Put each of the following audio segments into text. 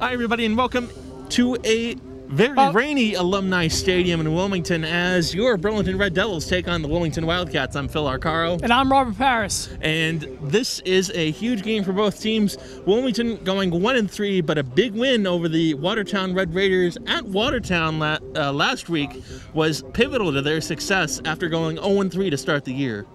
Hi, everybody, and welcome to a very rainy alumni stadium in Wilmington as your Burlington Red Devils take on the Wilmington Wildcats. I'm Phil Arcaro. And I'm Robert Parris. And this is a huge game for both teams. Wilmington going 1-3, but a big win over the Watertown Red Raiders at Watertown last week was pivotal to their success after going 0-3 to start the year.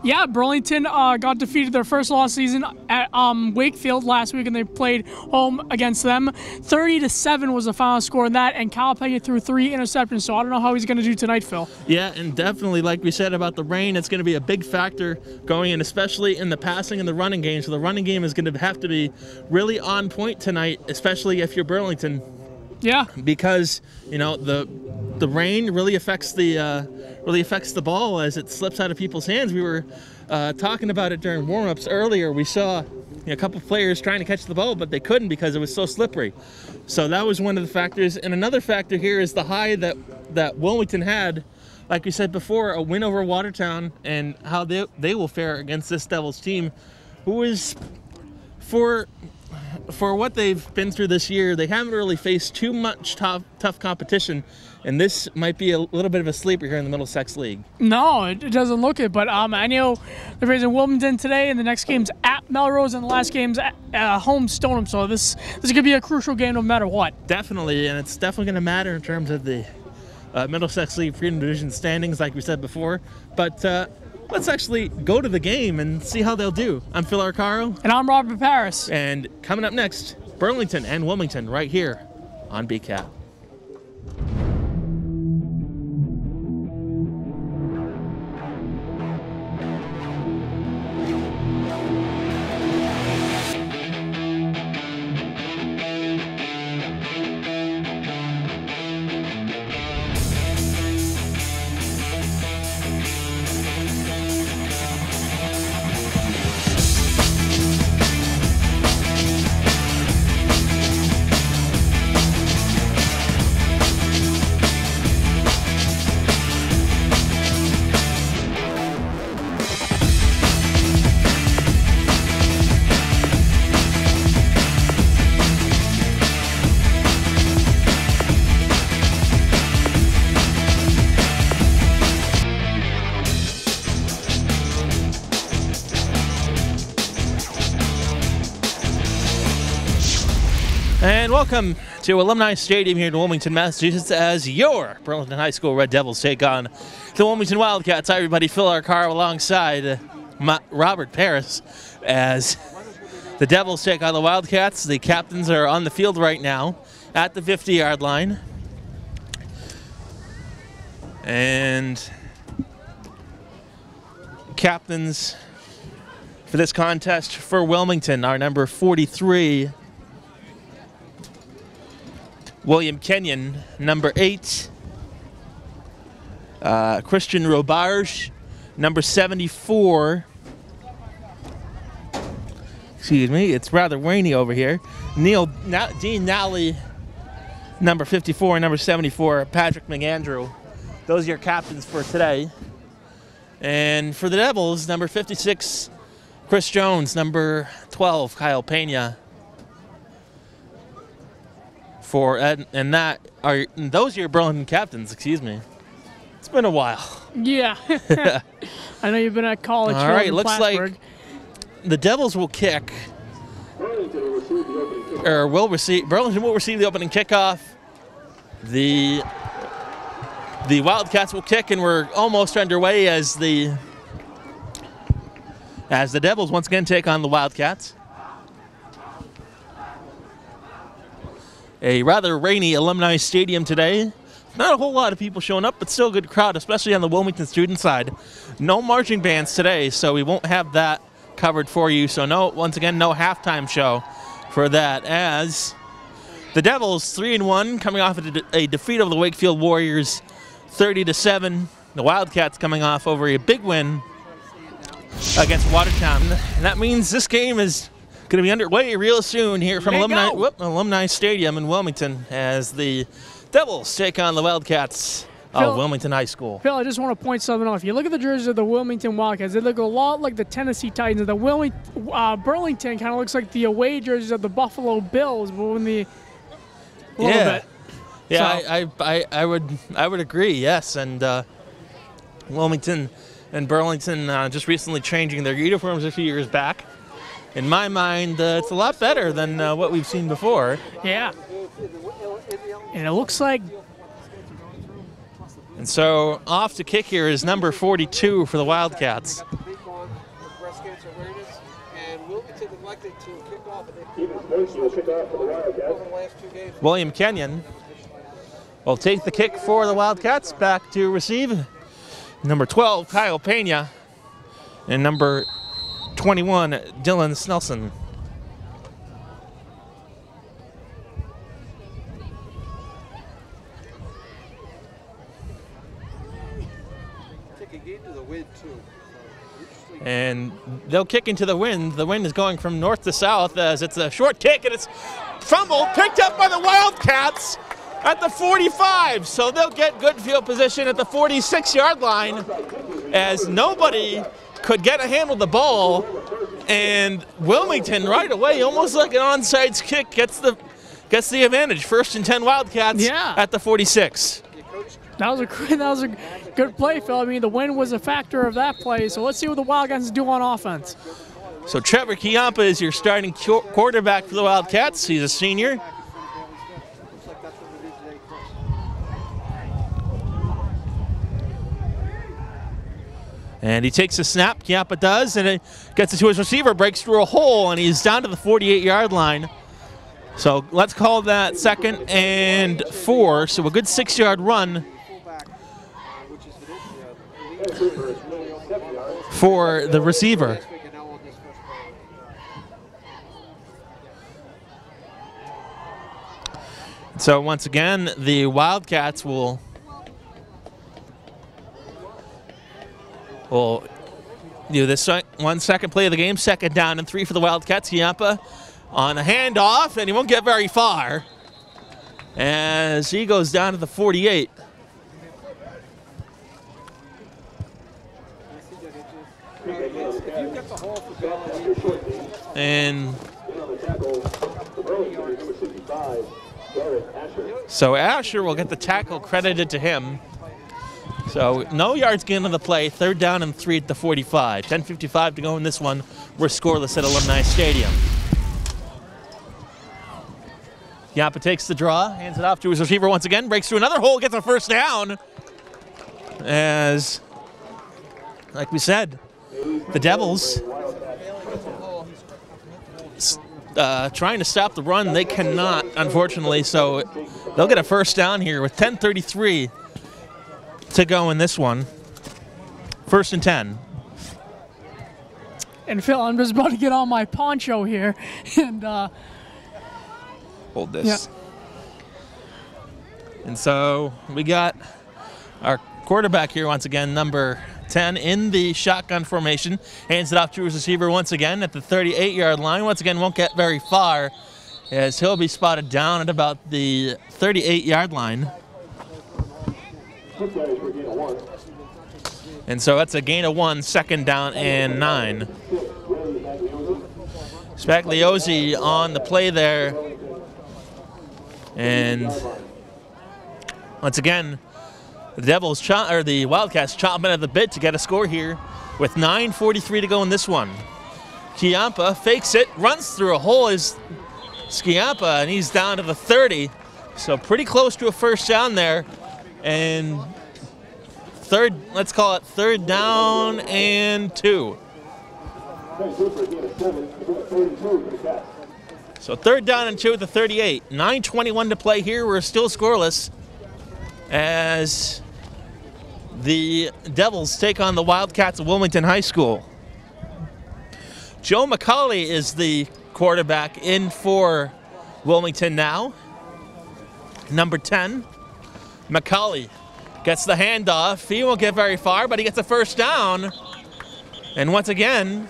Yeah, Burlington got defeated their first loss season at Wakefield last week, and they played home against them. 30-7 was the final score in that, and Calipegi threw 3 interceptions, so I don't know how he's going to do tonight, Phil. Yeah, and definitely, like we said about the rain, it's going to be a big factor going in, especially in the passing and the running game. So the running game is going to have to be really on point tonight, especially if you're Burlington. Yeah. Because, you know, the rain really affects the ball as it slips out of people's hands. We were talking about it during warm-ups earlier. We saw a couple players trying to catch the ball, but they couldn't because it was so slippery. So that was one of the factors. And another factor here is the high that Wilmington had, like we said before, a win over Watertown, and how they will fare against this Devils team, who is, for what they've been through this year, they haven't really faced too much tough competition, and this might be a little bit of a sleeper here in the Middlesex League. No, it doesn't look it, but I know they're facing Wilmington today, and the next game's at Melrose, and the last game's at home Stoneham, so this is going to be a crucial game no matter what. Definitely, and it's definitely going to matter in terms of the Middlesex League Freedom Division standings, like we said before, but let's actually go to the game and see how they'll do. I'm Phil Arcaro. And I'm Robert Parris. And coming up next, Burlington and Wilmington right here on BCAT. And welcome to Alumni Stadium here in Wilmington, Massachusetts, as your Burlington High School Red Devils take on the Wilmington Wildcats. Hi, everybody. Phil Arcaro alongside Robert Parris as the Devils take on the Wildcats. The captains are on the field right now at the 50-yard line. And captains for this contest for Wilmington are number 43, William Kenyon, number 8, Christian Robarge, number 74. Excuse me, it's rather rainy over here. Dean Nally, number 54, and number 74, Patrick McAndrew. Those are your captains for today. And for the Devils, number 56, Chris Jones, number 12, Kyle Pena. Those are your Burlington captains, excuse me. It's been a while. Yeah. I know you've been at college. All right, looks like the Devils will kick, or Burlington will receive the opening kickoff. The Wildcats will kick, and we're almost underway as the Devils once again take on the Wildcats. A rather rainy Alumni Stadium today. Not a whole lot of people showing up, but still a good crowd, especially on the Wilmington student side. No marching bands today, so we won't have that covered for you. So once again, no halftime show for that, as the Devils 3-1 coming off a defeat over the Wakefield Warriors 30-7. The Wildcats coming off over a big win against Watertown. And that means this game is going to be underway real soon here from Alumni Stadium in Wilmington as the Devils take on the Wildcats of Wilmington High School. Phil, I just want to point something out. If you look at the jerseys of the Wilmington Wildcats, they look a lot like the Tennessee Titans. And the Burlington kind of looks like the away jerseys of the Buffalo Bills, but when the bit. Yeah, so. I would agree. Yes, and Wilmington and Burlington just recently changing their uniforms a few years back. In my mind, it's a lot better than what we've seen before. Yeah. And it looks like. And so off to kick here is number 42 for the Wildcats. William Kenyon will take the kick for the Wildcats. Back to receive. Number 12, Kyle Pena. And number 21, Dylan Snelson. And they'll kick into the wind. The wind is going from north to south as it's a short kick, and it's fumbled, picked up by the Wildcats at the 45. So they'll get good field position at the 46-yard line as nobody could get a handle of the ball. And Wilmington right away, almost like an onside kick, gets the advantage. 1st and 10 Wildcats at the 46. That was a good play, Phil. I mean, the wind was a factor of that play. So let's see what the Wildcats do on offense. So Trevor Chiampa is your starting quarterback for the Wildcats. He's a senior. And he takes a snap, Chiampa does, and it gets it to his receiver, breaks through a hole, and he's down to the 48-yard line. So let's call that 2nd and 4. So a good 6-yard run for the receiver. So once again, the Wildcats will do this 1 second play of the game. 2nd down and 3 for the Wildcats. Chiampa on a handoff, and he won't get very far as he goes down to the 48. And so Asher will get the tackle credited to him. So no yards gained on the play. 3rd down and 3 at the 45. 10:55 to go in this one. We're scoreless at Alumni Stadium. Chiampa takes the draw, hands it off to his receiver once again, breaks through another hole, gets a 1st down. As, like we said, the Devils trying to stop the run. They cannot, unfortunately, so they'll get a 1st down here with 10:33 to go in this one. 1st and 10. And Phil, I'm just about to get on my poncho here and hold this. Yeah. And so we got our quarterback here once again, number 10 in the shotgun formation. Hands it off to his receiver once again at the 38-yard line. Once again, won't get very far as he'll be spotted down at about the 38-yard line. And so that's a gain of 1, 2nd down and 9. Spagliozzi on the play there. And once again, the Wildcats chomping at the bit to get a score here with 9:43 to go in this one. Chiampa fakes it, runs through a hole is Chiampa, and he's down to the 30. So pretty close to a 1st down there. And let's call it 3rd down and 2. So 3rd down and 2 at the 38. 9:21 to play here. We're still scoreless as the Devils take on the Wildcats of Wilmington High School. Joe McCauley is the quarterback in for Wilmington now. Number 10, McCauley gets the handoff. He won't get very far, but he gets a 1st down. And once again,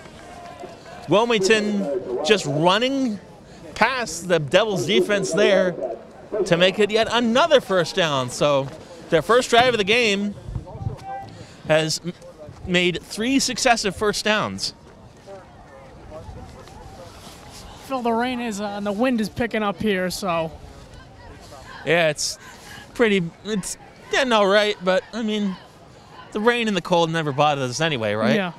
Wilmington just running past the Devils defense there to make it yet another 1st down. So their first drive of the game has made 3 successive first downs. Phil, the rain is and the wind is picking up here, so. Yeah, it's getting all right, but I mean, the rain and the cold never bothers us anyway, right? Yeah.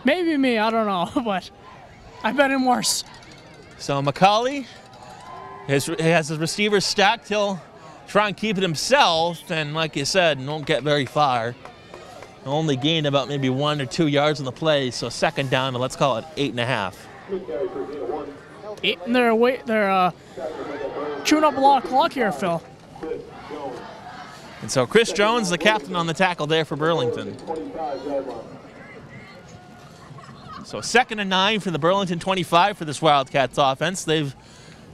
Maybe me, I don't know, but I've been in worse. So McCauley he has his receivers stacked. He'll try and keep it himself, and like you said, won't get very far. Only gained about maybe 1 or 2 yards on the play, so second down to, let's call it 8.5. They're chewing up a lot of clock here, Phil. And so Chris Jones, the captain on the tackle there for Burlington. So 2nd and 9 for the Burlington 25 for this Wildcats offense. They've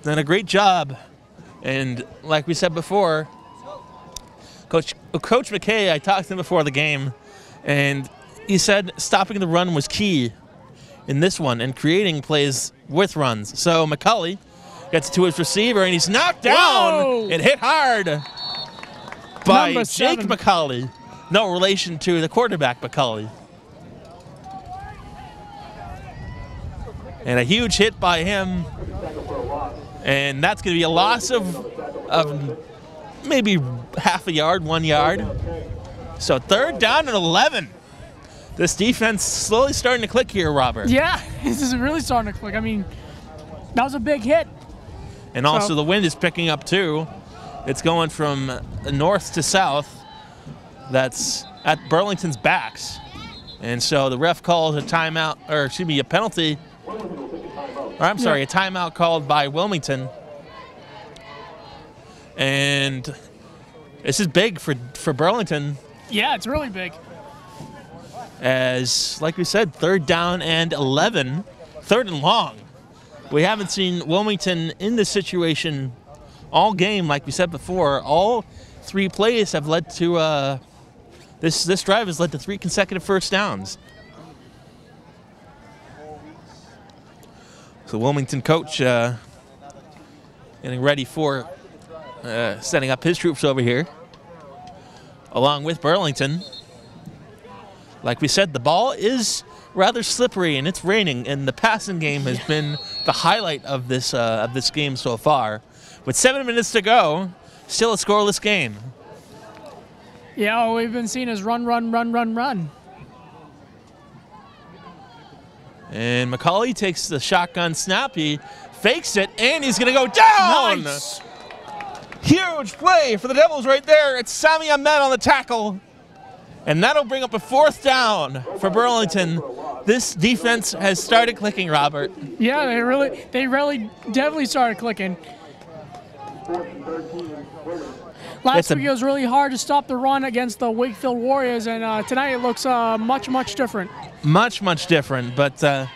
done a great job. And like we said before, Coach McKay, I talked to him before the game, and he said stopping the run was key in this one and creating plays with runs. So McCauley gets to his receiver, and he's knocked down and hit hard by Jake McCauley. No relation to the quarterback McCauley. And a huge hit by him. And that's going to be a loss of maybe half a yard, 1 yard. So 3rd down and 11. This defense slowly starting to click here, Robert. Yeah, this is really starting to click. I mean, that was a big hit. And also the wind is picking up too. It's going from north to south. That's at Burlington's backs. And so the ref calls a timeout, or excuse me, a penalty. Or I'm sorry, a timeout called by Wilmington. And this is big for Burlington. Yeah, it's really big. As, like we said, 3rd down and 11, 3rd and long. We haven't seen Wilmington in this situation all game, like we said before. All 3 plays have led to, this drive has led to 3 consecutive first downs. So Wilmington coach getting ready for setting up his troops over here, along with Burlington. Like we said, the ball is rather slippery and it's raining, and the passing game has been the highlight of this game so far. With 7 minutes to go, still a scoreless game. Yeah, all we've been seeing is run, run, run, run, run. And McCauley takes the shotgun snap. He fakes it, and he's going to go down. Nice. Huge play for the Devils right there. It's Sami Ahmed on the tackle. And that'll bring up a 4th down for Burlington. This defense has started clicking, Robert. Yeah, they really definitely started clicking. Last week it was really hard to stop the run against the Wakefield Warriors, and tonight it looks much, much different. Much, much different, but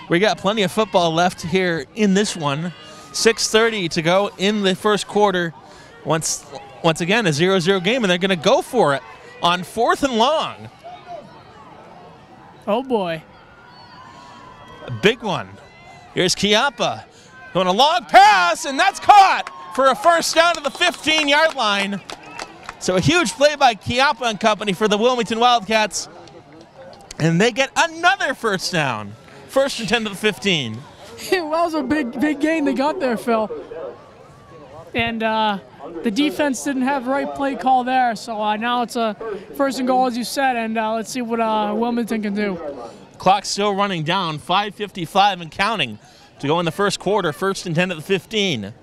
we got plenty of football left here in this one. 6:30 to go in the first quarter. Once again, a 0-0 game, and they're going to go for it on 4th and long. Oh, boy. A big one. Here's Chiappa going a long pass, and that's caught for a first down to the 15-yard line. So a huge play by Chiappa and company for the Wilmington Wildcats. And they get another first down. 1st and 10 to the 15. That was a big gain they got there, Phil. And the defense didn't have the right play call there. So now it's a 1st and goal, as you said, and let's see what Wilmington can do. Clock's still running down, 5:55 and counting to go in the first quarter, 1st and 10 to the 15.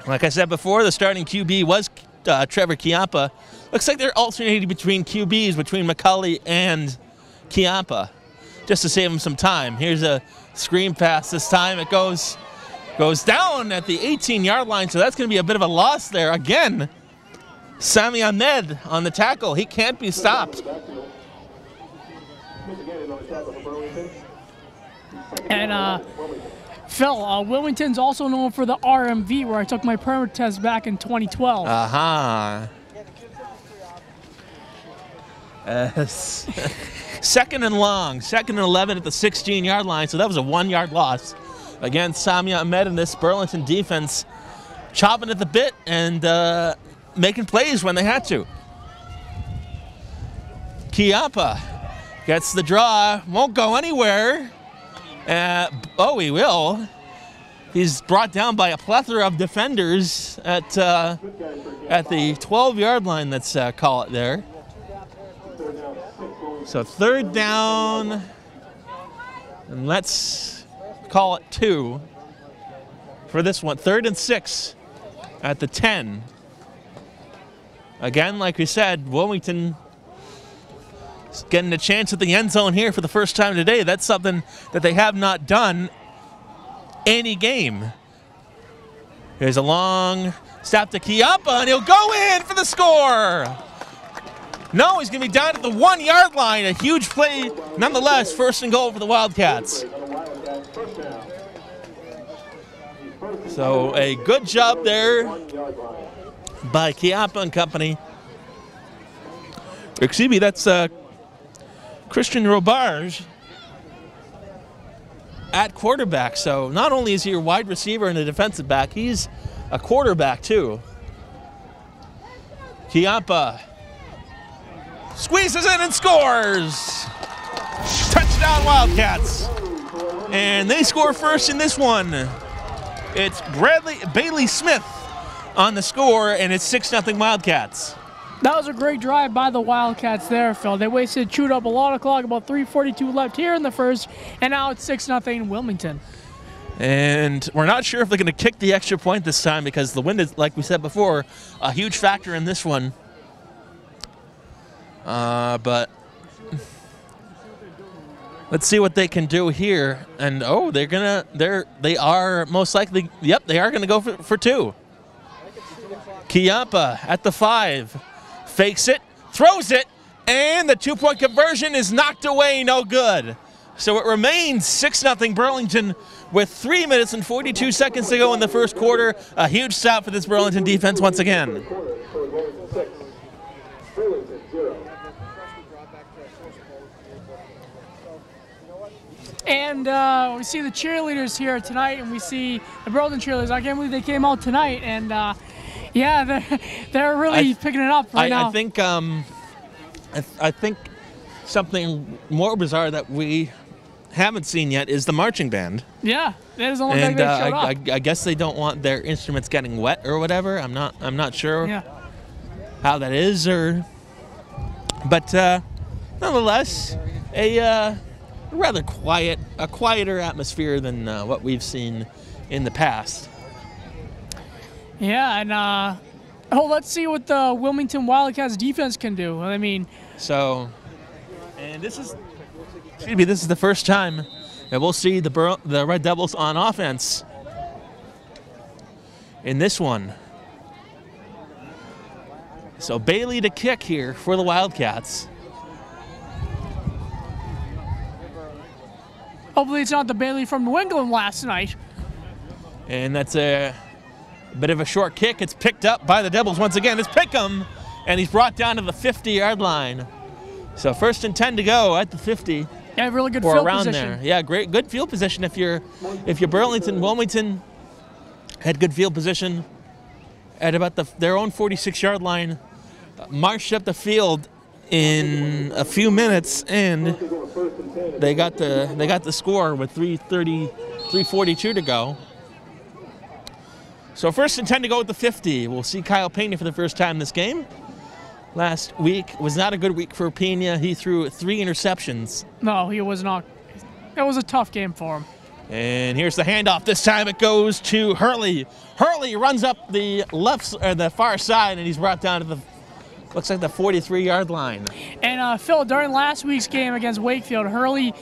Like I said before, the starting QB was Trevor Chiappa. Looks like they're alternating between QBs, between McCauley and Chiappa, just to save him some time. Here's a screen pass this time. It goes down at the 18-yard line, so that's going to be a bit of a loss there. Again, Sami Ahmed on the tackle. He can't be stopped. And Phil, Wilmington's also known for the RMV, where I took my permit test back in 2012. Second and long, 2nd and 11 at the 16-yard line, so that was a 1-yard loss. Again, Sami Ahmed and this Burlington defense chopping at the bit and making plays when they had to. Chiappa gets the draw, won't go anywhere. Oh, he will. He's brought down by a plethora of defenders at the 12-yard line, let's call it there. So 3rd down, and let's call it 2 for this one. 3rd and 6 at the 10. Again, like we said, Wilmington is getting a chance at the end zone here for the first time today. That's something that they have not done any game. Here's a long snap to Chiappa, and he'll go in for the score. No, he's going to be down at the 1-yard line. A huge play, nonetheless. 1st and goal for the Wildcats. So a good job there by Chiappa and company. Excuse me, that's Christian Robarge at quarterback. So not only is he a wide receiver and a defensive back, he's a quarterback too. Chiappa squeezes in and scores. Touchdown Wildcats. And they score first in this one. It's Bailey Smith on the score, and it's 6-0 Wildcats. That was a great drive by the Wildcats there, Phil. They chewed up a lot of clock, about 3:42 left here in the first, and now it's 6-0 Wilmington. And we're not sure if they're going to kick the extra point this time because the wind is, like we said before, a huge factor in this one. But let's see what they can do here. And oh, they are most likely, yep, they are going to go for 2. Chiappa at the 5. Fakes it, throws it, and the 2-point conversion is knocked away, no good. So it remains 6-0 Burlington with 3 minutes and 42 seconds to go in the first quarter. A huge stop for this Burlington defense once again. And we see the cheerleaders here tonight, and we see the Burlington cheerleaders. I can't believe they came out tonight, and yeah, they're really picking it up right now. I think something more bizarre that we haven't seen yet is the marching band. Yeah, that is the only thing they showed up. I guess they don't want their instruments getting wet or whatever. I'm not sure how that is, but nonetheless, a rather quieter atmosphere than what we've seen in the past. Yeah, and let's see what the Wilmington Wildcats defense can do. I mean, and this is the first time that we'll see the Red Devils on offense in this one. So Bailey to kick here for the Wildcats. Hopefully it's not the Bailey from New England last night. And that's a bit of a short kick. It's picked up by the Devils once again. It's Pickham, and he's brought down to the 50-yard line. So 1st and 10 to go at the 50. Yeah, really good field around position. There. Yeah, good field position. If you're Burlington, Wilmington had good field position at about their own 46-yard line. Marched up the field in a few minutes, and they got the score with 3:42 to go. So 1st and 10 to go at the 50. We'll see Kyle Pena for the first time this game. Last week was not a good week for Pena. He threw 3 interceptions. No, he was not. It was a tough game for him. And here's the handoff. This time it goes to Hurley. Hurley runs up the the far side, and he's brought down to looks like the 43-yard line. And Phil, during last week's game against Wakefield, Hurley,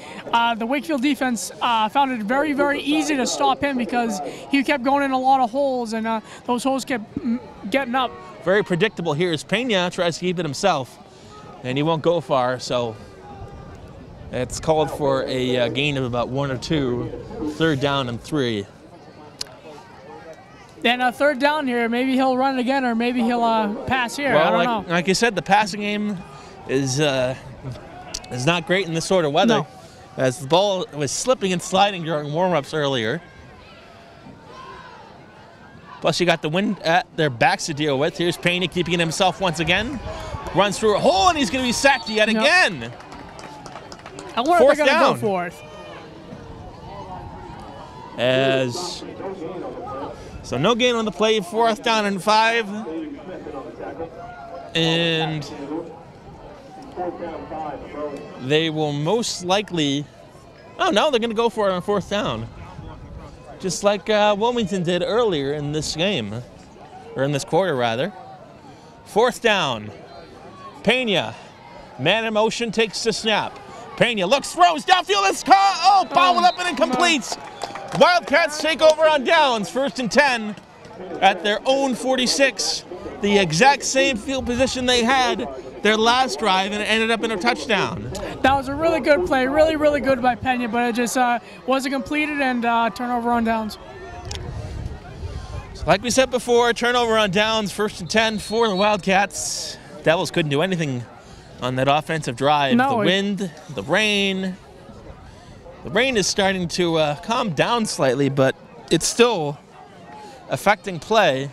the Wakefield defense found it very, very easy to stop him because he kept going in a lot of holes, and those holes kept getting up. Very predictable here as Pena tries to keep it himself, and he won't go far, so it's called for a gain of about 1 or 2, 3rd down and 3. Then 3rd down here, maybe he'll run it again, or maybe he'll pass here. Well, I don't know. Like you said, the passing game is not great in this sort of weather, as the ball was slipping and sliding during warm-ups earlier. Plus, you got the wind at their backs to deal with. Here's Pena keeping it himself once again. Runs through a hole, and he's going to be sacked yet again. I wonder if they're going to go for it. So no gain on the play, 4th down and 5. And they will most likely, oh no, they're going to go for it on 4th down. Just like Wilmington did earlier in this game, or in this quarter rather. 4th down. Pena, man in motion, takes the snap. Pena looks, throws, downfield, it's caught. Oh, bobbled up and incomplete. Wildcats take over on downs, 1st and 10 at their own 46. The exact same field position they had their last drive, and it ended up in a touchdown. That was a really good play, really, really good by Pena, but it just wasn't completed, and turnover on downs. So like we said before, turnover on downs, 1st and 10 for the Wildcats. Devils couldn't do anything on that offensive drive. No, the wind, the rain. The rain is starting to calm down slightly, but it's still affecting play.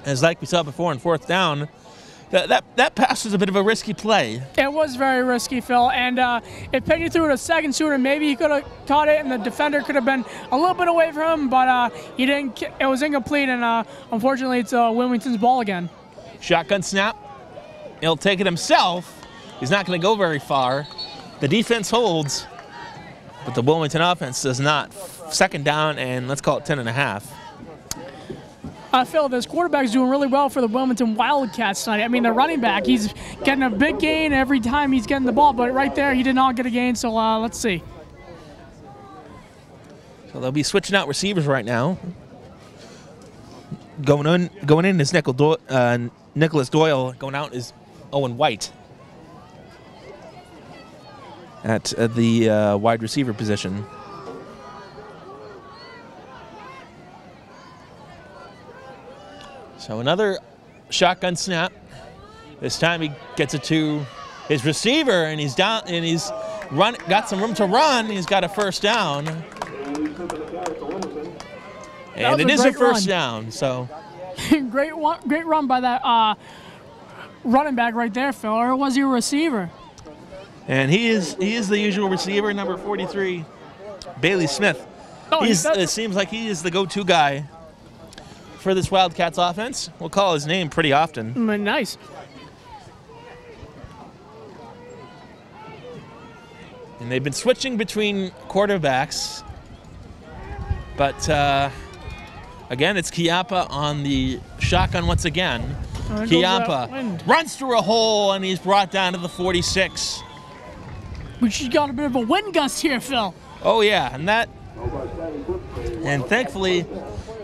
As like we saw before on 4th down, that pass was a bit of a risky play. It was very risky, Phil, and if Pena threw it a second sooner, maybe he could have caught it, and the defender could have been a little bit away from him, but he didn't. It was incomplete, and unfortunately, it's Wilmington's ball again. Shotgun snap. He'll take it himself. He's not going to go very far. The defense holds, but the Wilmington offense does not. 2nd down, and let's call it 10.5. Phil, this quarterback's doing really well for the Wilmington Wildcats tonight. I mean, the running back, he's getting a big gain every time he's getting the ball, but right there, he did not get a gain, so let's see. So they'll be switching out receivers right now. Going in is Nicholas Doyle. Going out is Owen White at the wide receiver position. So another shotgun snap. This time he gets it to his receiver, and he's down, and he's got some room to run. He's got a 1st down, and it is a 1st down. So great run by that running back right there, Phil. Or was he a receiver? And he is the usual receiver, number 43, Bailey Smith. Oh, it seems like he is the go-to guy for this Wildcats offense. We'll call his name pretty often. Nice. And they've been switching between quarterbacks. But, again, it's Chiappa on the shotgun once again. Chiappa runs through a hole, and he's brought down to the 46. But she's got a bit of a wind gust here, Phil. Oh, yeah, and thankfully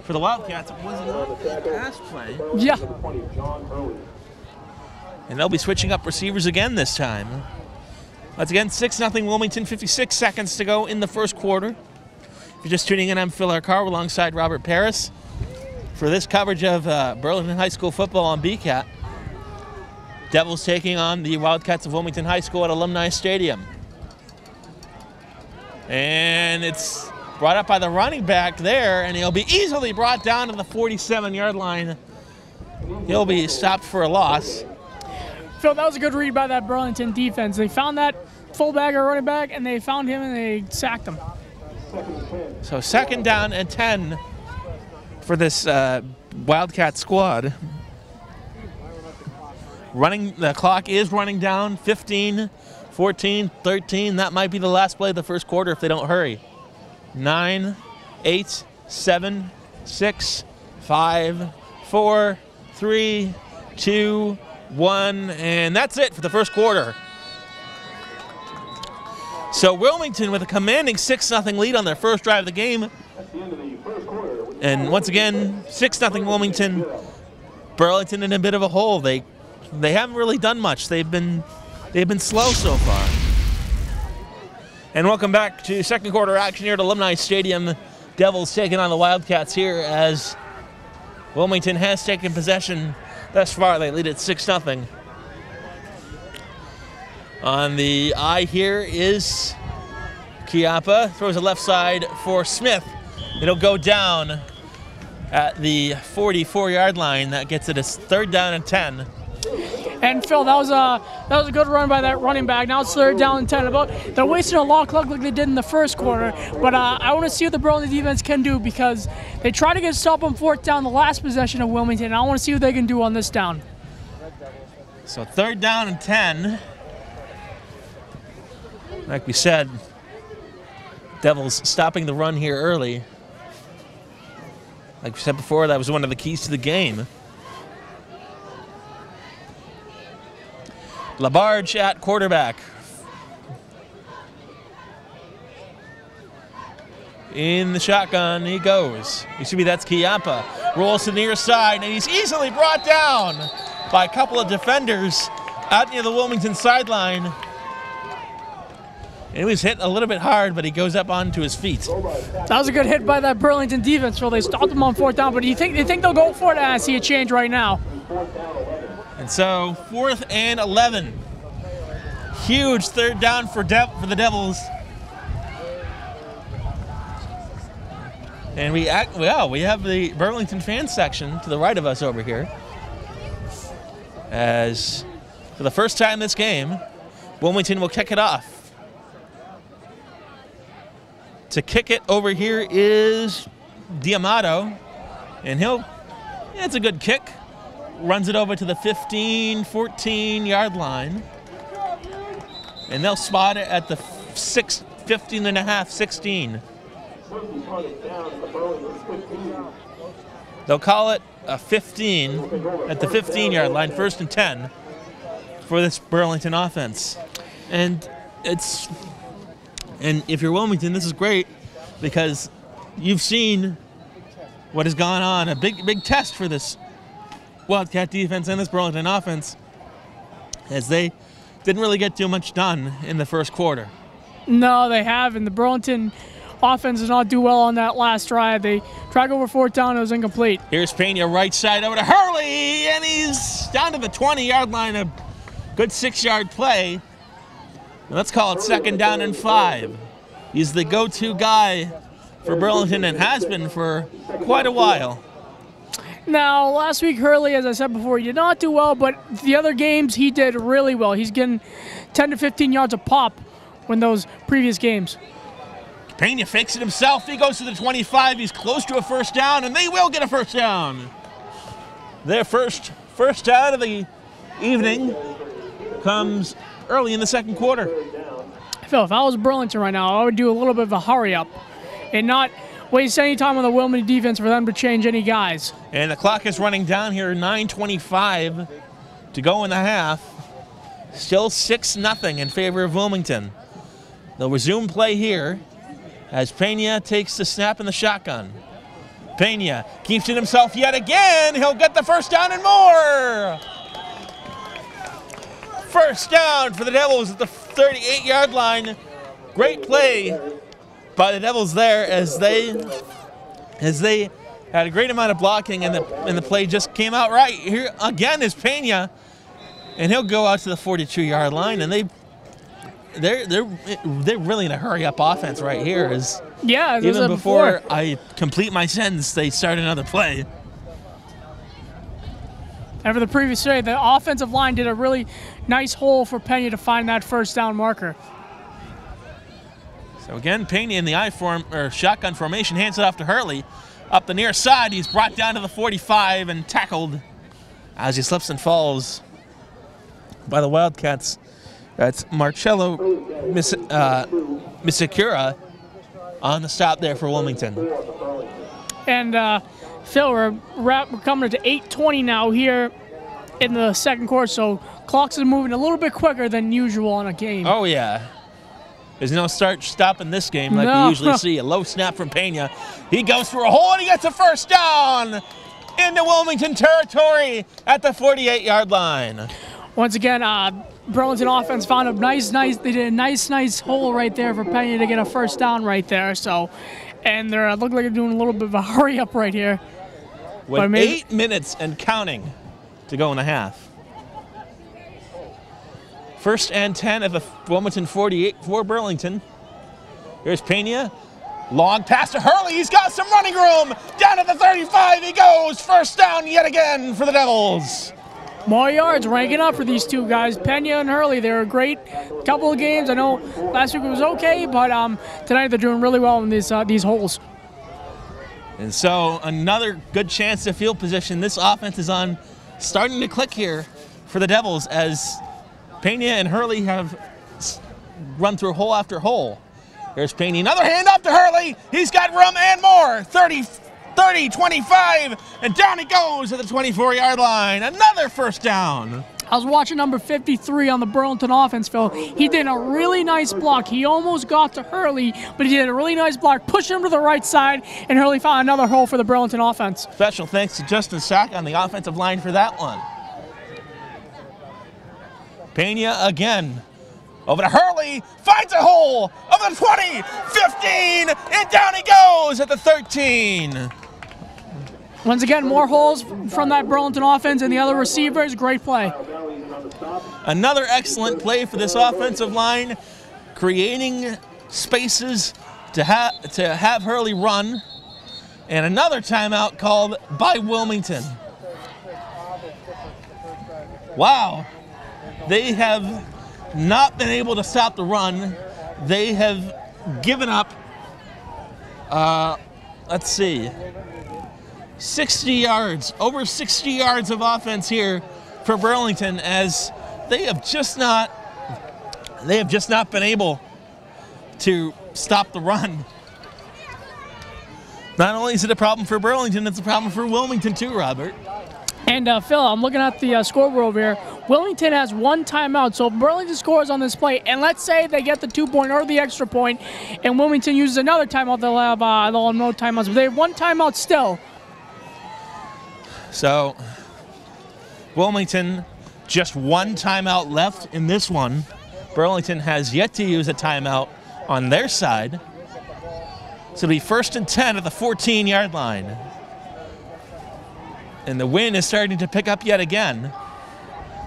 for the Wildcats, it wasn't a pass play. Yeah. And they'll be switching up receivers again this time. Once again, 6-0 Wilmington, 56 seconds to go in the 1st quarter. If you're just tuning in, I'm Phil Arcaro alongside Robert Parris for this coverage of Burlington High School football on BCAT. Devils taking on the Wildcats of Wilmington High School at Alumni Stadium. And it's brought up by the running back there, and he'll be easily brought down to the 47-yard line. He'll be stopped for a loss. Phil, that was a good read by that Burlington defense. They found that fullback or running back, and they found him, and they sacked him. So 2nd down and 10 for this Wildcat squad. The clock is running down. 15, 14, 13. That might be the last play of the 1st quarter if they don't hurry. 9, 8, 7, 6, 5, 4, 3, 2, 1, and that's it for the 1st quarter. So Wilmington with a commanding 6-0 lead on their 1st drive of the game. And once again, 6-0 Wilmington. Burlington in a bit of a hole. They haven't really done much. They've been slow so far. And welcome back to 2nd quarter action here at Alumni Stadium. Devils taking on the Wildcats here as Wilmington has taken possession thus far. They lead at 6-0. On the eye here is Chiappa. Throws a left side for Smith. It'll go down at the 44-yard line. That gets it a 3rd down and 10. And Phil, that was a good run by that running back. Now it's 3rd down and 10. They're wasting a lot of clock like they did in the first quarter. But I want to see what the Burlington defense can do, because they tried to get a stop on 4th down the last possession of Wilmington. I want to see what they can do on this down. So 3rd down and 10. Like we said, Devils stopping the run here early. Like we said before, that was one of the keys to the game. Labarge at quarterback. In the shotgun he goes. Used to be that's Chiappa. Rolls to the near side, and he's easily brought down by a couple of defenders out near the Wilmington sideline. And he was hit a little bit hard, but he goes up onto his feet. That was a good hit by that Burlington defense, Phil. They stopped him on 4th down, but do you think they'll go for it? I see a change right now. And so 4th and 11. Huge 3rd down for the Devils. And we have the Burlington fan section to the right of us over here. As for the first time this game, Wilmington will kick it off. To kick it over here is Diamato, and it's a good kick. Runs it over to the 15, 14-yard line. And they'll spot it at the 15 and a half, 16. They'll call it a 15 at the 15-yard line, 1st and 10 for this Burlington offense. And if you're Wilmington, this is great, because you've seen what has gone on, a big test for this Wildcat defense and this Burlington offense, as they didn't really get too much done in the first quarter. No, they haven't. The Burlington offense did not do well on that last drive. They tried to go for 4th down. It was incomplete. Here's Pena right side over to Hurley, and he's down to the 20-yard line. A good 6-yard play. Let's call it 2nd down and 5. He's the go-to guy for Burlington and has been for quite a while. Now, last week, Hurley, as I said before, he did not do well, but the other games, he did really well. He's getting 10 to 15 yards a pop in those previous games. Pena fakes it himself. He goes to the 25. He's close to a 1st down, and they will get a 1st down. Their first down of the evening comes early in the 2nd quarter. Phil, if I was Burlington right now, I would do a little bit of a hurry-up and not waste any time on the Wilmington defense for them to change any guys. And the clock is running down here, 9:25 to go in the half. Still 6-0 in favor of Wilmington. They'll resume play here as Pena takes the snap in the shotgun. Pena keeps it himself yet again. He'll get the 1st down and more. 1st down for the Devils at the 38-yard line. Great play by the Devils there as they had a great amount of blocking, and the play just came out right. Here again is Pena, and he'll go out to the 42-yard line, and they're really in a hurry-up offense right here. Even before I complete my sentence, they start another play. And for the previous day, the offensive line did a really nice hole for Pena to find that 1st down marker. So again, Pena in the shotgun formation, hands it off to Hurley. Up the near side, he's brought down to the 45 and tackled as he slips and falls by the Wildcats. That's Marcello Misakura on the stop there for Wilmington. And Phil, we're coming to 8:20 now here in the 2nd quarter, so clocks are moving a little bit quicker than usual on a game. Oh, yeah. There's no stop in this game like we usually see. A low snap from Pena. He goes for a hole, and he gets a 1st down into Wilmington territory at the 48-yard line. Once again, Burlington offense found a they did a nice hole right there for Pena to get a 1st down right there. So, and they look like they're doing a little bit of a hurry up right here. With 8 minutes and counting to go in the half. 1st and 10 at the Wilmington 48 for Burlington. Here's Pena. Long pass to Hurley. He's got some running room. Down at the 35 he goes. First down yet again for the Devils. More yards ranking up for these two guys, Pena and Hurley. They're a great couple of games. I know last week it was okay, but tonight they're doing really well in these holes. And so another good chance to field position. This offense is starting to click here for the Devils as Pena and Hurley have run through hole after hole. There's Pena, another hand up to Hurley. He's got room and more. 30, 25, and down he goes at the 24-yard line. Another first down. I was watching number 53 on the Burlington offense, Phil. He did a really nice block. He almost got to Hurley, but he did a really nice block, pushed him to the right side, and Hurley found another hole for the Burlington offense. Special thanks to Justin Sack on the offensive line for that one. Pena again. Over to Hurley, finds a hole, over the 20, 15, and down he goes at the 13. Once again, more holes from that Burlington offense and the other receivers. Great play. Another excellent play for this offensive line, creating spaces to have Hurley run, and another timeout called by Wilmington. Wow, they have not been able to stop the run. They have given up, let's see, 60 yards, over 60 yards of offense here for Burlington, as they have just not been able to stop the run. Not only is it a problem for Burlington, it's a problem for Wilmington too, Robert. And Phil, I'm looking at the scoreboard over here. Wilmington has one timeout, so if Burlington scores on this play, and let's say they get the 2-point or the extra point, and Wilmington uses another timeout, they'll have no timeouts, but they have one timeout still. So, Wilmington, just one timeout left in this one. Burlington has yet to use a timeout on their side. So it'll be 1st and 10 at the 14-yard line. And the wind is starting to pick up yet again,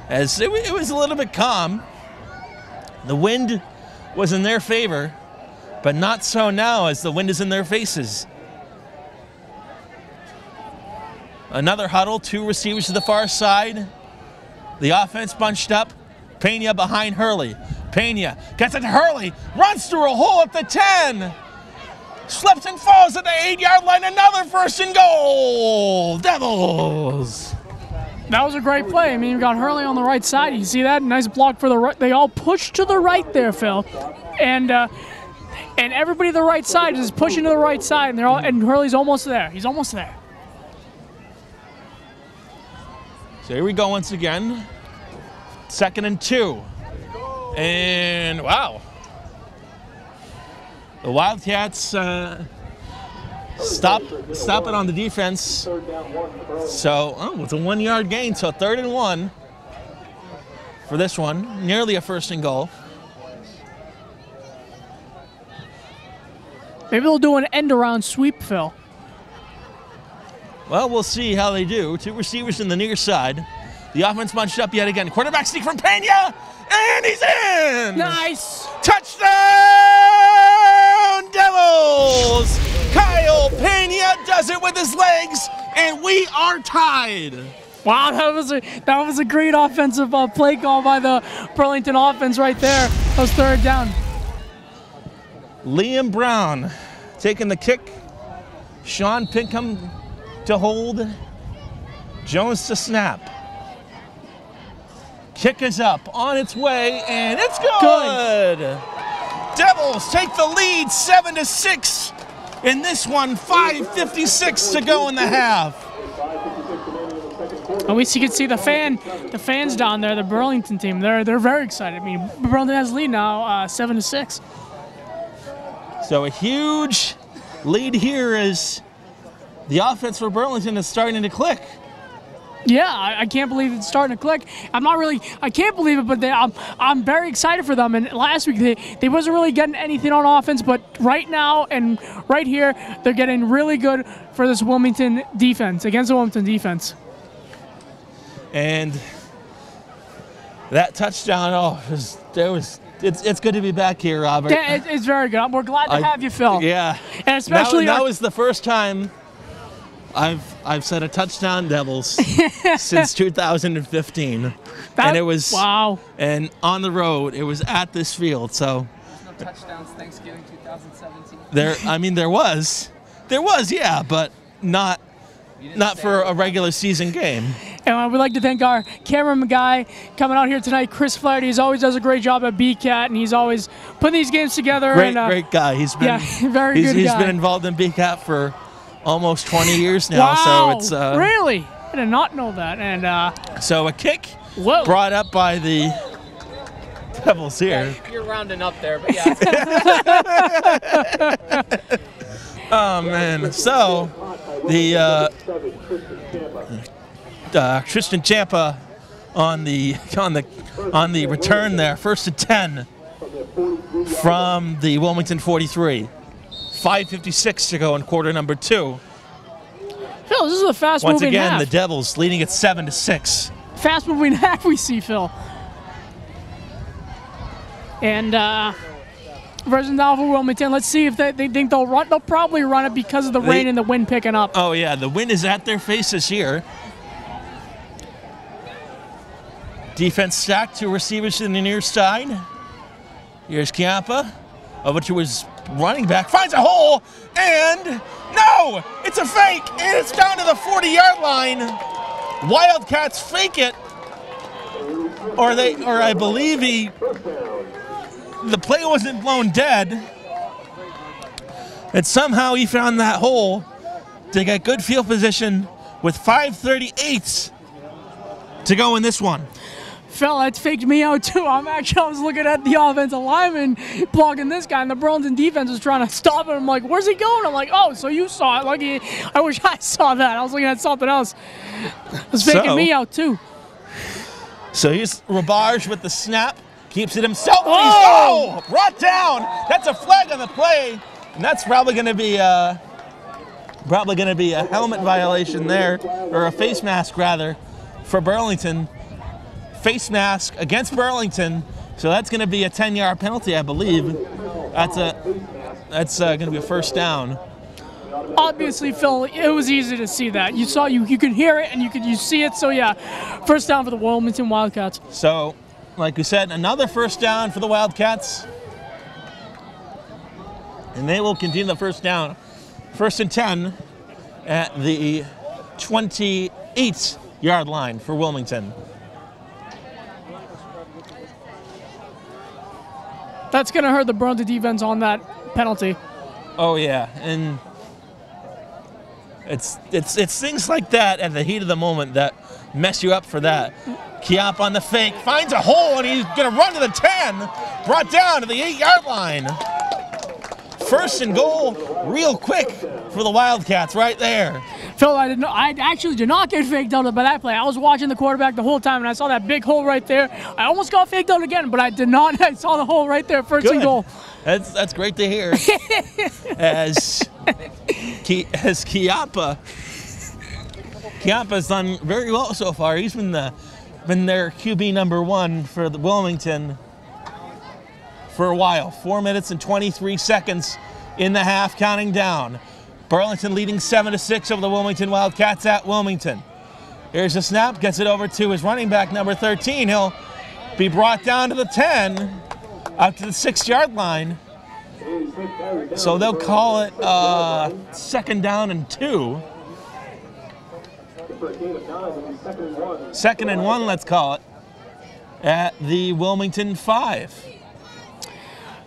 as it was a little bit calm. The wind was in their favor, but not so now as the wind is in their faces. Another huddle, 2 receivers to the far side. The offense bunched up. Pena behind Hurley. Pena gets it to Hurley, runs through a hole at the 10. Slips and falls at the 8-yard line. Another 1st and goal. Devils. That was a great play. I mean, you got Hurley on the right side. You see that? Nice block for the right. They all pushed to the right there, Phil. And everybody to the right side is pushing to the right side, and Hurley's almost there. He's almost there. So here we go once again. 2nd and 2. And wow. The Wildcats stop it on the defense. So it's a 1-yard gain. So 3rd and 1 for this one. Nearly a 1st and goal. Maybe they'll do an end-around sweep, Phil. Well, we'll see how they do. 2 receivers in the near side. The offense bunched up yet again. Quarterback sneak from Pena, and he's in! Nice! Touchdown, Devils! Kyle Pena does it with his legs, and we are tied. Wow, that was a great offensive play call by the Burlington offense right there. That was 3rd down. Liam Brown taking the kick. Sean Pinkham to hold. Jones to snap. Kick is up, on its way, and it's good. Devils take the lead 7-6 in this one. 5:56 to go in the half. At least you can see the fans down there, the Burlington team. They're very excited. I mean, Burlington has the lead now, 7-6. So a huge lead here as the offense for Burlington is starting to click. Yeah, I can't believe it's starting to click. I can't believe it, but I'm very excited for them. And last week, they wasn't really getting anything on offense, but right now and right here, they're getting really good for this Wilmington defense, against the Wilmington defense. And that touchdown, It's good to be back here, Robert. Yeah, it's very good. We're glad to have you, Phil. Yeah. And especially that was the first time I've set a touchdown Devils since 2015. And it was wow. And on the road, it was at this field. So There's no touchdowns Thanksgiving 2017. There was, yeah, but not for a regular season game. And we'd like to thank our cameraman guy coming out here tonight, Chris Flaherty. He always does a great job at BCAT, and he's always putting these games together. Great guy. He's been very good guy. He's been involved in BCAT for almost 20 years now. Wow, So it's really? I did not know that. And so a kick brought up by the Devils here. Yeah, you're rounding up there, but yeah. Oh man! So the Tristan Champa on the return there, 1st and 10 from the Wilmington 43. 5:56 to go in quarter number 2. Phil, this is a fast-moving half. Once again, the Devils leading at 7-6. Fast-moving half we see, Phil. And first and down for Wilmington. Let's see if they think they'll run. They'll probably run it because of the rain and the wind picking up. Oh yeah, the wind is at their faces here. Defense stacked, 2 receivers in the near side. Here's Chiappa, of which it was running back, finds a hole, and no! It's a fake, and it's down to the 40-yard line. Wildcats fake it, or I believe the play wasn't blown dead, and somehow he found that hole to get good field position with 5:38 to go in this one. Phil, that faked me out too. I was looking at the offensive lineman blocking this guy, and the Burlington defense was trying to stop him. I'm like, where's he going? I'm like, oh, so you saw it. Lucky, I wish I saw that. I was looking at something else. It was faking me out too. So here's Rabarge with the snap, keeps it himself. Oh! Brought down. That's a flag on the play, and that's probably going to be a helmet violation there, or a face mask rather, for Burlington. Face mask against Burlington, so that's going to be a 10-yard penalty, I believe. That's going to be a first down. Obviously, Phil, it was easy to see that. You could hear it and you see it. So yeah, first down for the Wilmington Wildcats. So, like we said, another first down for the Wildcats, and they will continue the first down. 1st and 10 at the 28-yard line for Wilmington. That's going to hurt the Burlington defense on that penalty. Oh yeah, and it's things like that at the heat of the moment that mess you up for that. Chiappa on the fake, finds a hole, and he's going to run to the 10, brought down to the 8-yard line. 1st and goal, real quick for the Wildcats right there. Phil, I actually did not get faked out by that play. I was watching the quarterback the whole time, and I saw that big hole right there. I almost got faked out again, but I did not. I saw the hole right there, 1st and goal. That's great to hear. as Chiappa's done very well so far. He's been their QB number 1 for the Wilmington for a while. 4 minutes and 23 seconds in the half, counting down. Burlington leading 7-6 over the Wilmington Wildcats at Wilmington. Here's a snap, gets it over to his running back, number 13. He'll be brought down to the 10, up to the 6-yard line. So they'll call it 2nd down and 2. 2nd and 1, let's call it, at the Wilmington 5.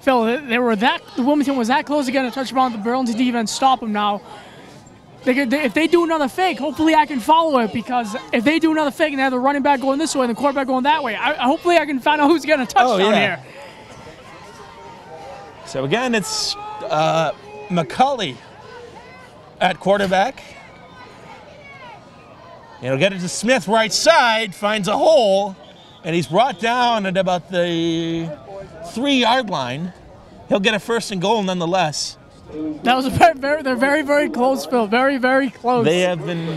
Phil, the Wilmington was that close to getting a touchdown. The Burlington defense stop them now. If they do another fake, hopefully I can follow it, because if they do another fake and they have the running back going this way and the quarterback going that way, hopefully I can find out who's getting a touchdown here. So again, it's McCulley at quarterback. He'll get it to Smith, right side, finds a hole, and he's brought down at about the 3-yard line. He'll get a 1st and goal nonetheless. That was they're very, very close, Phil. Very, very close. They have been,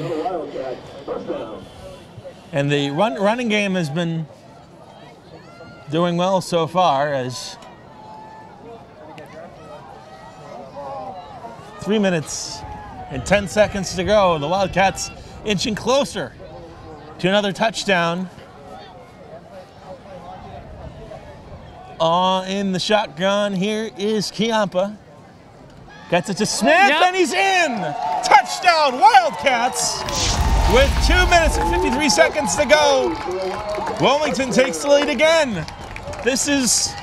and the running game has been doing well so far as 3 minutes and 10 seconds to go. The Wildcats inching closer to another touchdown. In the shotgun, here is Kiampa. Gets it to Smith, and he's in! Touchdown, Wildcats! With 2 minutes and 53 seconds to go, Wilmington takes the lead again. This is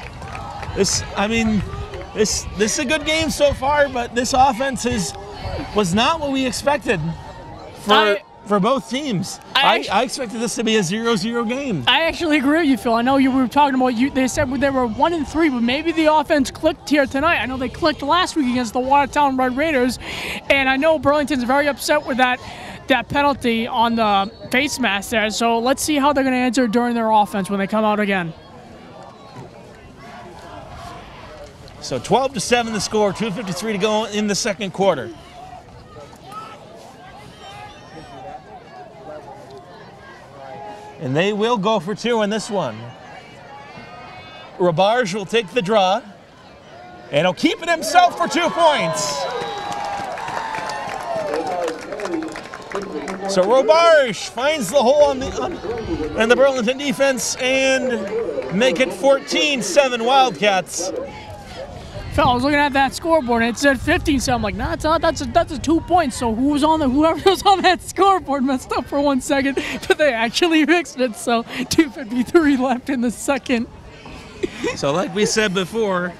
a good game so far, but this offense was not what we expected for both teams. I expected this to be a 0-0 game. I actually agree with you, Phil. I know you were talking about they said they were 1-3, but maybe the offense clicked here tonight. I know they clicked last week against the Watertown Red Raiders, and I know Burlington's very upset with that penalty on the face mask there. So let's see how they're going to answer during their offense when they come out again. So 12-7 the score, 2:53 to go in the second quarter. And they will go for two in this one. Rabarge will take the draw, and he'll keep it himself for 2 points. So Rabarge finds the hole on the Burlington defense and make it 14-7 Wildcats. Phil, I was looking at that scoreboard and it said 15, so I'm like, nah, it's not. That's a 2 points. So whoever was on that scoreboard messed up for 1 second, but they actually fixed it. So 2:53 left in the second. So like we said before,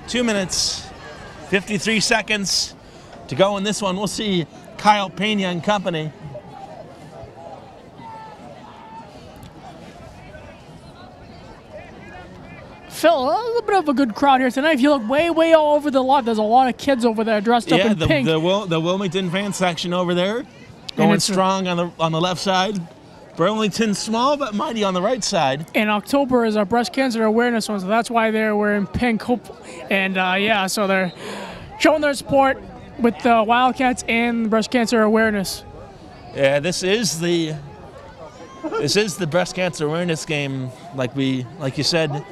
2 minutes, 53 seconds to go in this one. We'll see Kyle Pena and company. Phil, a little bit of a good crowd here tonight. If you look way all over the lot, there's a lot of kids over there dressed up in pink. The Wilmington fan section over there, going strong on the left side. Burlington small but mighty on the right side. And October is our breast cancer awareness month, so that's why they're wearing pink. And so they're showing their support with the Wildcats and breast cancer awareness. Yeah, this is the breast cancer awareness game, like you said,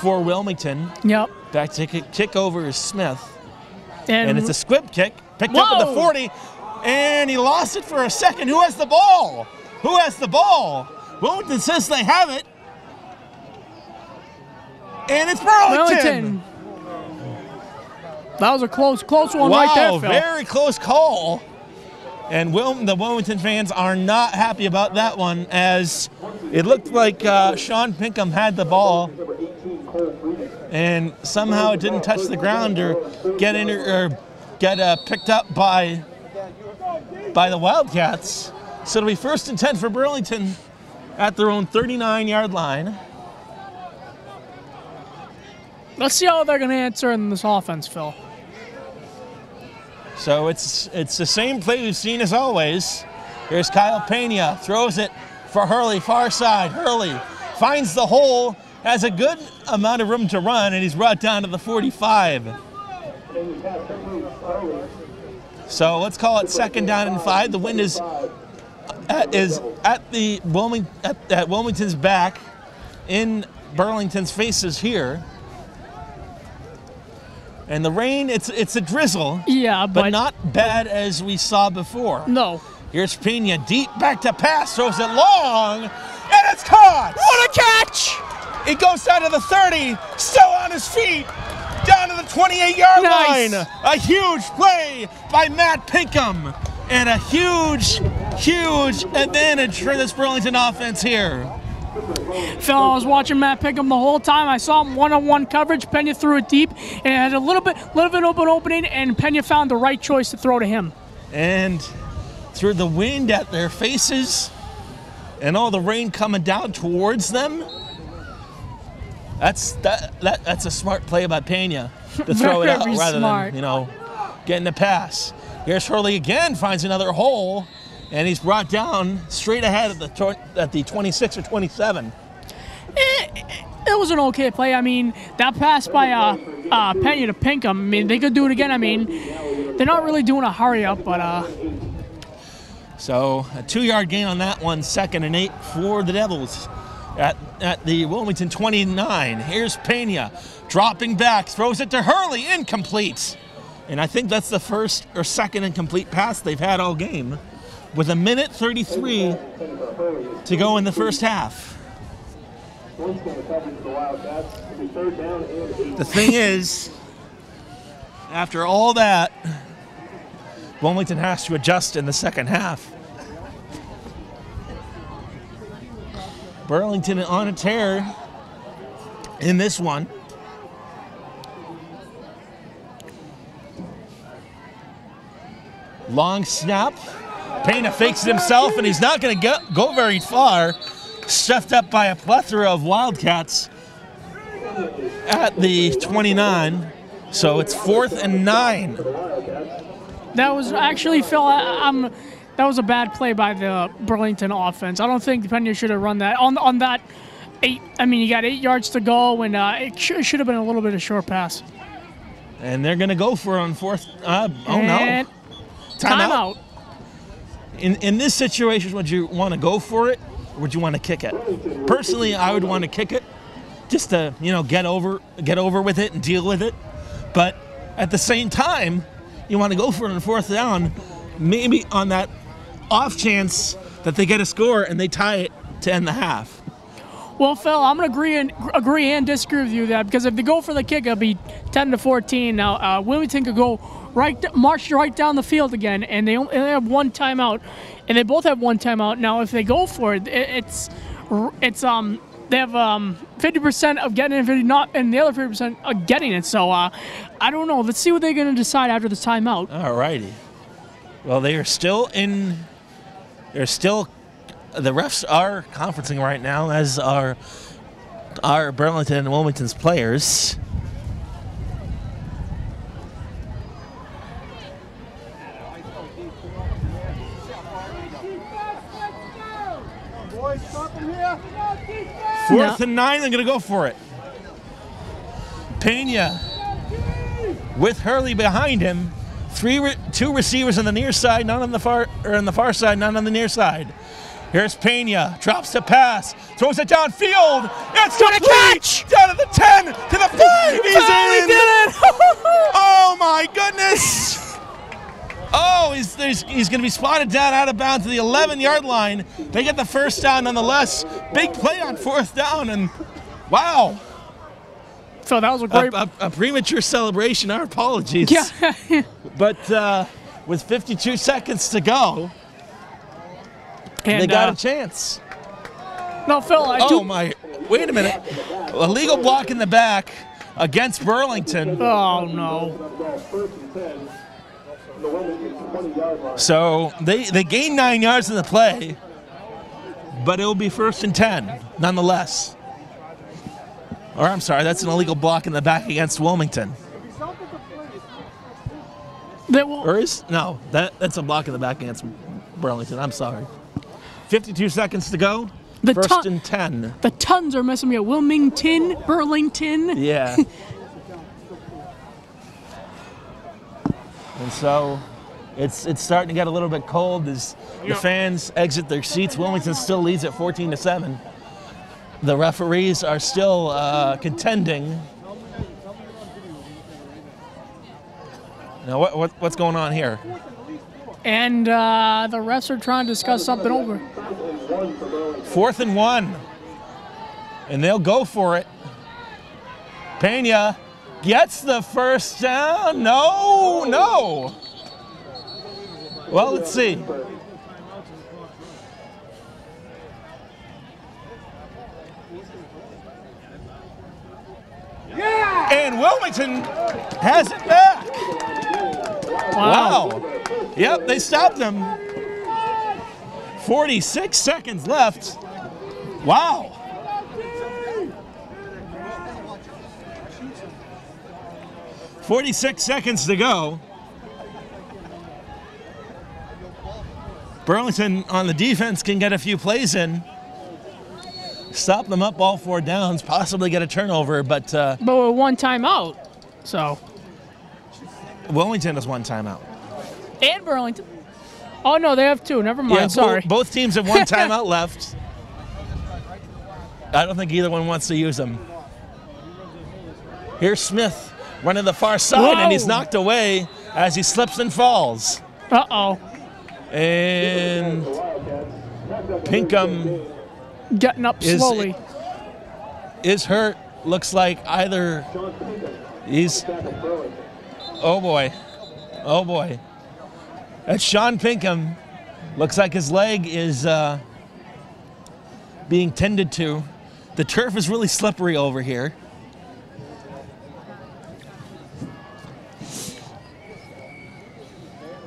for Wilmington. Yep. Back to kick over is Smith. And it's a squib kick. Picked up at the 40. And he lost it for a second. Who has the ball? Who has the ball? Wilmington says they have it. And it's Burlington. That was a close one right there, Phil. Very close call. And the Wilmington fans are not happy about that one, as it looked like Sean Pinkham had the ball, and somehow it didn't touch the ground or get picked up by the Wildcats. So it'll be 1st and 10 for Burlington at their own 39-yard line. Let's see how they're going to answer in this offense, Phil. So it's the same play we've seen as always. Here's Kyle Pena, throws it for Hurley, far side. Hurley finds the hole, has a good amount of room to run, and he's brought down to the 45. So let's call it 2nd down and 5. The wind is at Wilmington's back, in Burlington's faces here. And the rain, it's a drizzle. Yeah, but not bad as we saw before. No. Here's Pena, deep back to pass, throws it long, and it's caught! What a catch! It goes down to the 30, still on his feet, down to the 28-yard line. A huge play by Matt Pinkham, and a huge advantage for this Burlington offense here. Phil, I was watching Matt Pinkham the whole time. I saw him one-on-one coverage. Pena threw it deep, and it had a little bit open opening, and Pena found the right choice to throw to him. And through the wind at their faces and all the rain coming down towards them, that's a smart play by Pena to throw it out rather than getting the pass. Here's Hurley again, finds another hole, and he's brought down straight ahead at the 26 or 27. It was an okay play. I mean, that pass by Pena to Pinkham, I mean, they could do it again. I mean, they're not really doing a hurry up, but So a 2-yard gain on that one, 2nd and 8 for the Devils. at the Wilmington 29. Here's Pena dropping back, throws it to Hurley, incomplete. And I think that's the first or second incomplete pass they've had all game, with 1:33 to go in the first half. The thing is, after all that, Wilmington has to adjust in the second half. Burlington on a tear in this one. Long snap. Pena fakes it himself, and he's not going to go very far. Stuffed up by a plethora of Wildcats at the 29. So it's 4th and 9. That was actually, Phil, that was a bad play by the Burlington offense. I don't think Pena should have run that. On that 8, I mean, you got 8 yards to go, and it should have been a little bit of short pass. And they're going to go for it on 4th. And no. Timeout. In this situation, would you want to go for it, or would you want to kick it? Personally, I would want to kick it, just to get over with it and deal with it. But at the same time, you want to go for it on 4th down, maybe on that off chance that they get a score and they tie it to end the half. Well, Phil, I'm going to agree and disagree with you that, because if they go for the kick, it'll be 10-14. Now, Wilmington could go march right down the field again, and they have one timeout, and they both have one timeout. Now, if they go for it, they have 50% of getting it, 50 not, and the other 50% of getting it. So I don't know. Let's see what they're going to decide after this timeout. All righty. Well, they are still in. They're still. The refs are conferencing right now, as are Burlington and Wilmington's players. Fourth and 9, they're going to go for it. Pena with Hurley behind him. Two receivers on the near side, none on the far side, none on the near side. Here's Pena, drops the pass, throws it downfield. It's complete! Down to the 10, to the 5. He's in! Did it! Oh my goodness! Oh, he's going to be spotted down out of bounds to the 11-yard line. They get the first down nonetheless. Big play on 4th down, and wow. So that was a great... A premature celebration, our apologies. Yeah. But with 52 seconds to go, they got a chance. No, Phil, wait a minute. A legal block in the back against Burlington. Oh, no. So they gained 9 yards in the play, but it will be 1st and 10 nonetheless. Or I'm sorry, that's an illegal block in the back against Wilmington. That's a block in the back against Burlington. I'm sorry. 52 seconds to go. 1st and 10. The tons are messing me up. Wilmington, Burlington. Yeah. And so it's starting to get a little bit cold as the fans exit their seats. Wilmington still leads at 14-7. The referees are still contending. Now, what's going on here? And the refs are trying to discuss something over. 4th and 1. And they'll go for it. Pena gets the first down. No. Well, let's see. And Wilmington has it back. Wow. Yep, they stopped them. 46 seconds left. Wow. .46 seconds to go. Burlington on the defense can get a few plays in. Stop them up all 4 downs, possibly get a turnover, but with one timeout, so. Wilmington has 1 timeout. And Burlington. Oh, no, they have 2. Never mind, sorry. Both teams have 1 timeout left. I don't think either one wants to use them. Here's Smith running the far side, and he's knocked away as he slips and falls. Uh-oh. And Pinkham getting up slowly. Is hurt. Looks like either he's... Oh, boy. Oh, boy. That's Sean Pinkham. Looks like his leg is being tended to. The turf is really slippery over here.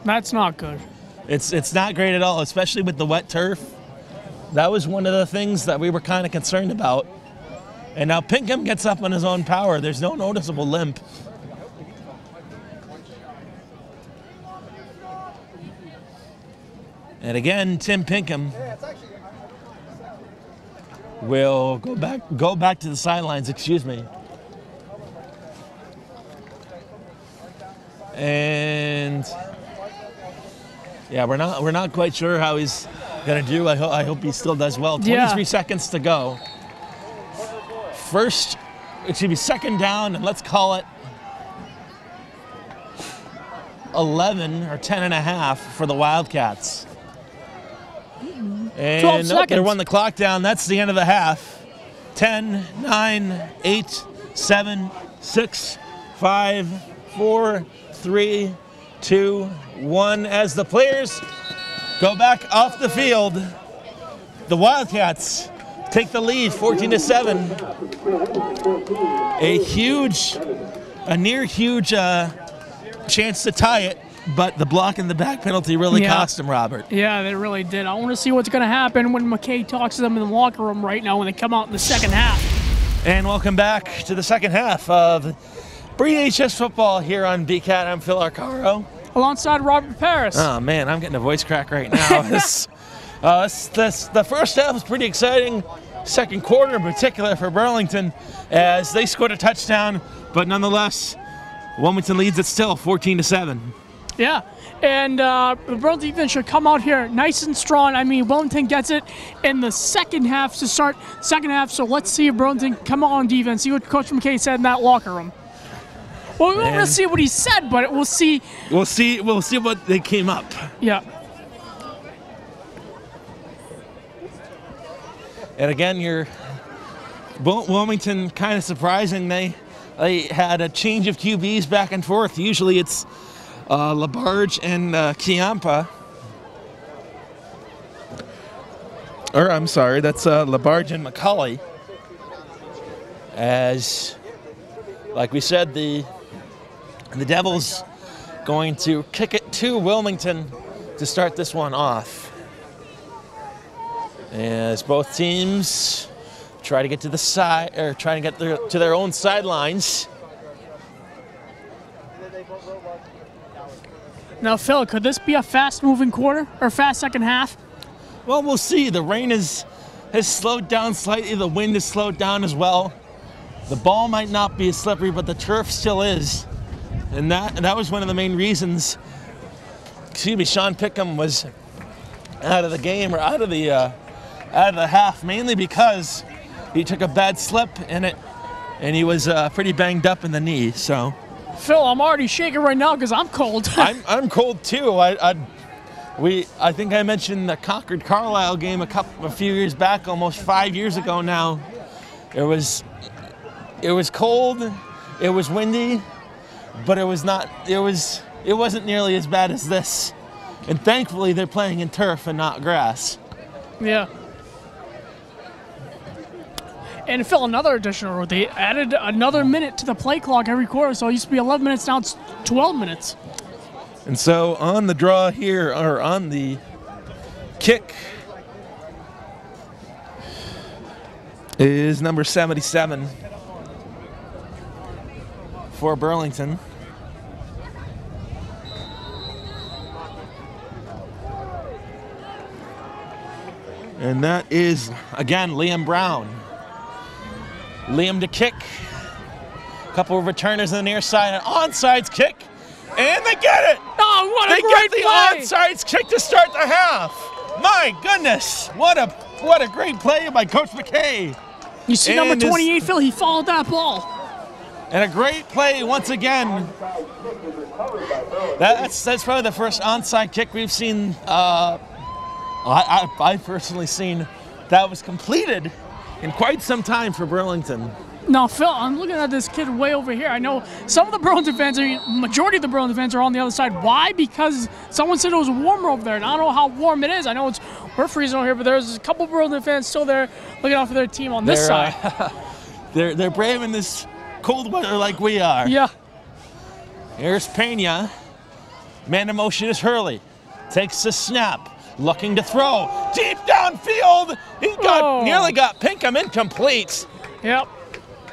That's not good. It's not great at all, especially with the wet turf. That was one of the things that we were kind of concerned about. And now Pinkham gets up on his own power. There's no noticeable limp. And again, Tim Pinkham will go back to the sidelines, excuse me. And yeah, we're not quite sure how he's gonna do. I hope he still does well. 23 seconds to go. First, it should be second down, and let's call it 11 or 10 and a half for the Wildcats. And 12 seconds. They run the clock down. That's the end of the half. 10, 9, 8, 7, 6, 5, 4, 3, 2, 1. As the players go back off the field, the Wildcats take the lead, 14-7. A near huge chance to tie it, but the block in the back penalty really cost him, Robert. Yeah, they really did. I want to see what's going to happen when McKay talks to them in the locker room right now when they come out in the second half. And welcome back to the second half of BCAT football here on BCAT. I'm Phil Arcaro. Alongside Robert Parris. Oh, man, I'm getting a voice crack right now. The first half was pretty exciting. Second quarter in particular for Burlington as they scored a touchdown, but nonetheless, Wilmington leads it still 14-7. Yeah, and the Burlington defense should come out here nice and strong. I mean, Wilmington gets it in the second half to start second half, so let's see if Burlington come out on defense, see what Coach McKay said in that locker room. Well, we won't really see what he said, but we'll see. We'll see what they came up. Yeah. And again, Wilmington kind of surprising. They had a change of QBs back and forth. Usually it's Labarge and Chiampa. Or I'm sorry, that's Labarge and McCauley. As, like we said, the Devils going to kick it to Wilmington to start this one off. As both teams try to get to the side, or try to get to their own sidelines. Now, Phil, could this be a fast-moving quarter or fast second half? Well, we'll see. The rain has slowed down slightly. The wind has slowed down as well. The ball might not be as slippery, but the turf still is, and that was one of the main reasons. Sean Pinkham was out of the game, or out of the half, mainly because he took a bad slip in it, and he was pretty banged up in the knee. So, Phil, I'm already shaking right now because I'm cold. I'm cold too. I think I mentioned the Concord Carlisle game a few years back, almost 5 years ago now. It was cold, it was windy, but it wasn't nearly as bad as this. And thankfully, they're playing in turf and not grass. Yeah. And Phil, another additional rule. They added another minute to the play clock every quarter, so it used to be 11 minutes, now it's 12 minutes. And so on the draw here, or on the kick, is number 77 for Burlington. And that is, again, Liam Brown. Liam to kick. A couple of returners on the near side. An onside kick. And they get it! Oh, what a they great get the play! onside kick to start the half. My goodness, what a great play by Coach McKay. You see number 28, Phil, he followed that ball. And a great play once again. That's probably the first onside kick we've seen. I've personally seen that was completed in quite some time for Burlington. Now, Phil, I'm looking at this kid way over here. I know some of the Burlington fans, majority of the Burlington fans are on the other side. Why? Because someone said it was warmer over there, and I don't know how warm it is. I know we're freezing over here, but there's a couple Burlington fans still there looking out for their team on this side. They're braving this cold weather like we are. Yeah. Here's Pena. Man in motion is Hurley. Takes the snap. Looking to throw. Deep downfield. He nearly got Pinkham incomplete. Yep.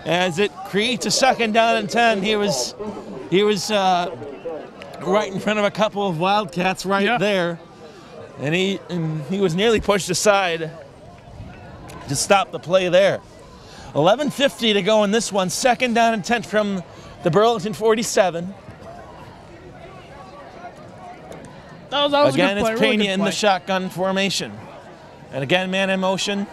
As it creates a second down and 10. He was right in front of a couple of Wildcats there. And he was nearly pushed aside to stop the play there. 11:50 to go in this one. Second down and 10 from the Burlington 47. That was again, a good play. it's Pena in the shotgun formation. And again, man in motion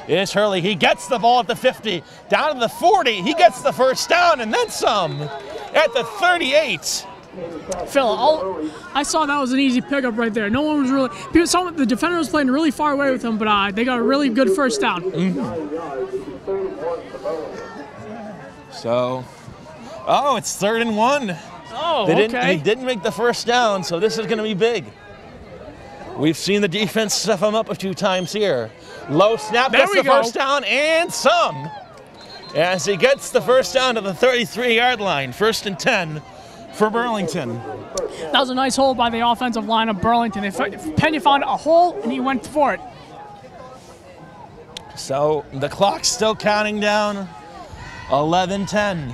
is Hurley. He gets the ball at the 50, down to the 40. He gets the first down and then some at the 38. Phil, I saw that was an easy pickup right there. No one was really, because the defender was playing really far away with him, but they got a really good first down. So, it's 3rd and 1. Oh, He didn't make the first down, so this is going to be big. We've seen the defense stuff him up a few times here. Low snap, gets the first down and some. As he gets the first down to the 33-yard line. 1st and 10 for Burlington. That was a nice hole by the offensive line of Burlington. Pena found a hole and he went for it. So the clock's still counting down. 11:10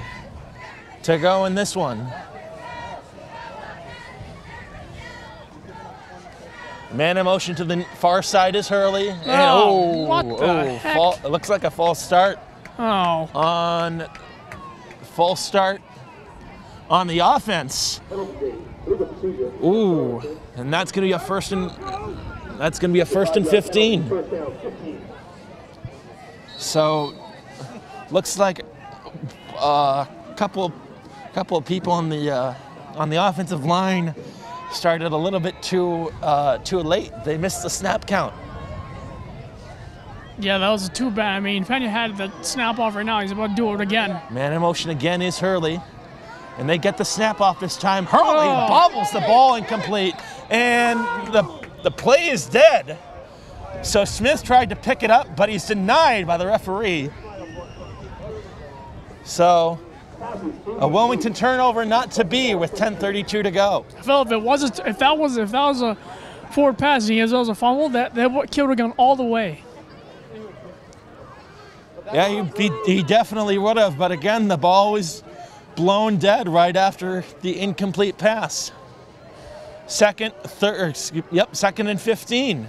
to go in this one. Man in motion to the far side is Hurley. And what the heck? It looks like a false start. False start on the offense. And that's going to be a first and 15. So looks like a couple of people on the offensive line started a little bit too late. They missed the snap count. Yeah, that was too bad. I mean, Pena had the snap off right now. He's about to do it again. Man in motion again is Hurley. And they get the snap off this time. Hurley bobbles the ball incomplete. And the play is dead. So Smith tried to pick it up, but he's denied by the referee. So a Wilmington turnover not to be with 10:32 to go. Phil, if that was a forward pass and that was a fumble, that kid would have gone all the way. Yeah, he definitely would have. But again, the ball was blown dead right after the incomplete pass. Second and 15.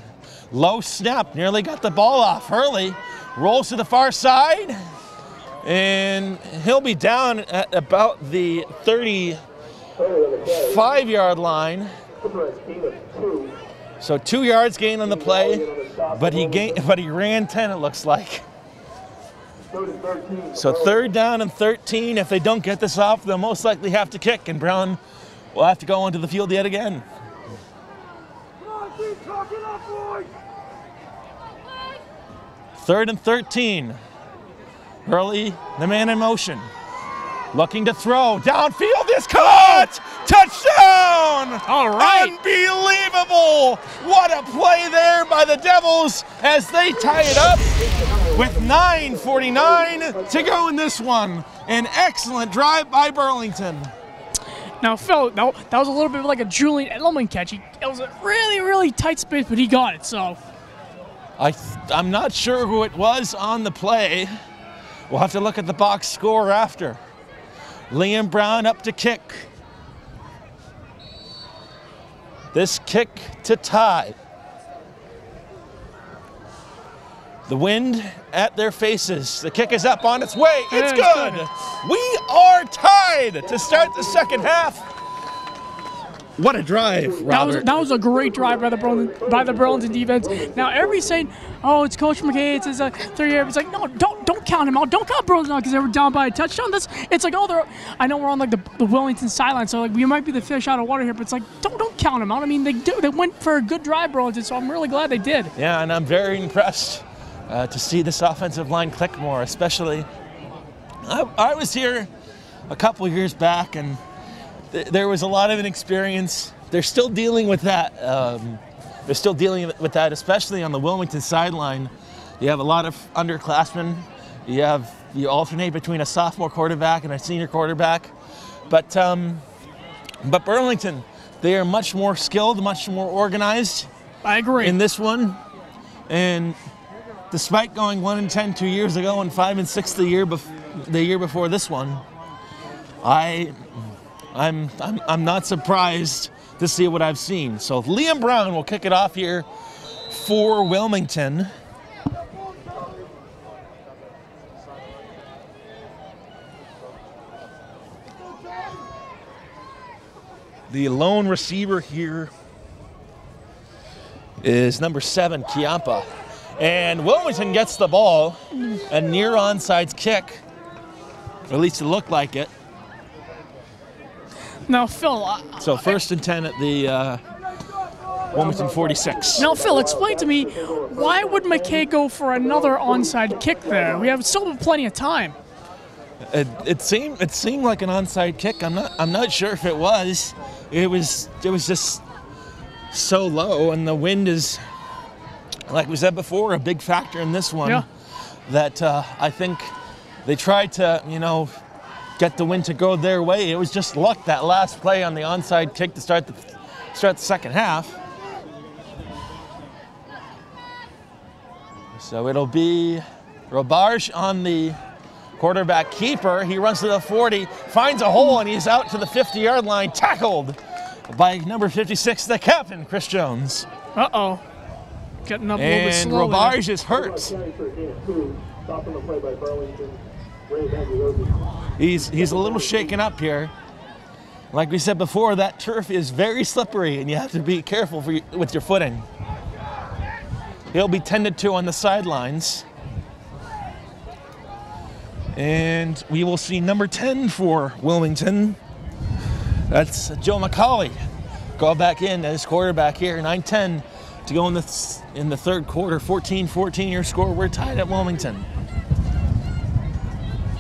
Low snap, nearly got the ball off. Hurley rolls to the far side. And he'll be down at about the 35-yard line. So 2 yards gain on the play, but he ran 10, it looks like. So 3rd down and 13. If they don't get this off, they'll most likely have to kick, and Brown will have to go onto the field yet again. 3rd and 13. Hurley, the man in motion, looking to throw. Downfield is caught! Touchdown! All right. Unbelievable! What a play there by the Devils as they tie it up with 9:49 to go in this one. An excellent drive by Burlington. Now, Phil, that was a little bit like a Julian Edelman catch. It was a really, really tight space, but he got it, so. I'm not sure who it was on the play. We'll have to look at the box score after. Liam Brown up to kick. This kick to tie. The wind at their faces. The kick is up on its way. It's good. We are tied to start the second half. What a drive, Robert. That was a great drive by the Burlington defense. Now everybody's saying, "Oh, it's Coach McKay. It's his third year." It's like, no, don't count him out. Don't count Burlington out because they were down by a touchdown. It's like, oh, I know we're on like the Wilmington sideline, so like we might be the fish out of water here, but it's like don't count them out. I mean, they went for a good drive, Burlington, so I'm really glad they did. Yeah, and I'm very impressed to see this offensive line click more, especially. I was here a couple years back, and there was a lot of inexperience. They're still dealing with that. Especially on the Wilmington sideline. You have a lot of underclassmen. You alternate between a sophomore quarterback and a senior quarterback. But Burlington, they are much more skilled, much more organized. I agree. In this one, and despite going 1-10 2 years ago and 5-6 the year before this one, I'm not surprised to see what I've seen. So Liam Brown will kick it off here for Wilmington. The lone receiver here is number 7, Chiampa. And Wilmington gets the ball, a near onside kick, or at least it looked like it. Now, Phil. So 1st and 10 at the Wilmington 46. Now, Phil, explain to me, why would McKay go for another onside kick there? We have still plenty of time. It seemed like an onside kick. I'm not sure if it was. It was just so low, and the wind is, like we said before, a big factor in this one. Yeah. That I think they tried to, get the wind to go their way. It was just luck, that last play on the onside kick to start the second half. So it'll be Robarge on the quarterback keeper. He runs to the 40, finds a hole, and he's out to the 50-yard line, tackled by number 56, the captain, Chris Jones. Uh-oh. Getting up a little bit And slowly. Robarge is hurt. He's a little shaken up here. Like we said before, that turf is very slippery, and you have to be careful with your footing. He'll be tended to on the sidelines. And we will see number 10 for Wilmington. That's Joe McCauley. Go back in as quarterback here. 9-10 to go in the third quarter. 14-14 your score. We're tied at Wilmington.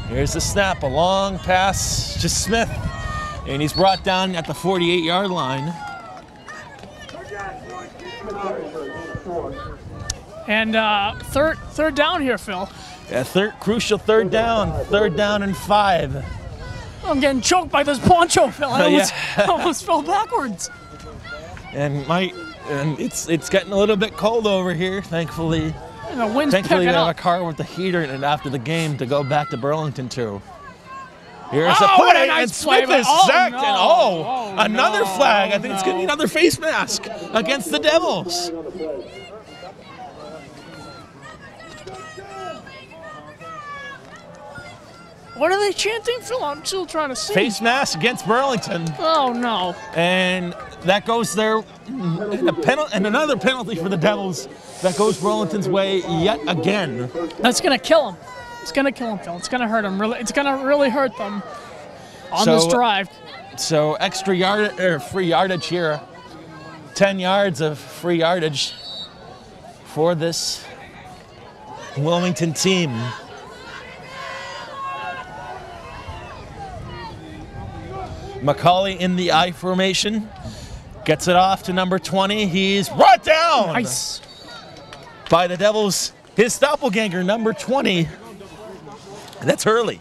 Here's the snap. A long pass to Smith. And he's brought down at the 48-yard line. And third down here, Phil. Yeah, crucial third down. 3rd down and 5. I'm getting choked by this poncho, Phil. I Yeah. almost fell backwards. And it's getting a little bit cold over here, thankfully. And the wind's Thankfully, picking they have up. a car with the heater in it after the game to go back to Burlington to. Here's Oh, a what a play, nice and Smith play, is but- oh, sacked, no. and Oh, another no. flag. I think it's Oh, going to be no. another face mask against the Devils. What are they chanting, Phil? I'm still trying to see. Face mask against Burlington, Oh, no. and that goes there. And another penalty for the Devils that goes Burlington's way yet again. That's going to kill him. It's going to kill him, Phil. It's going to hurt him. It's going to really hurt them on this drive. So free yardage here. 10 yards of free yardage for this Wilmington team. McCauley in the I formation. Gets it off to number 20. He's brought down Nice. by the Devils. His doppelganger, number 20. That's Hurley.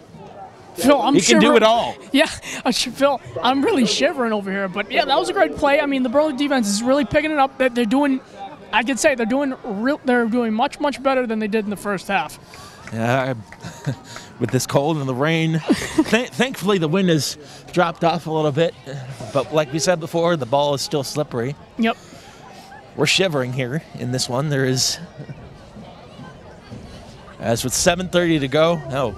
Phil, I'm He can do shivering. it all. Yeah, Phil, I'm really shivering over here. But yeah, that was a great play. I mean, the Burlington defense is really picking it up. They're doing, I could say, they're doing much better than they did in the first half. Yeah, with this cold and the rain. Thankfully, the wind has dropped off a little bit. But like we said before, the ball is still slippery. Yep. We're shivering here in this one. There is, as with 7:30 to go,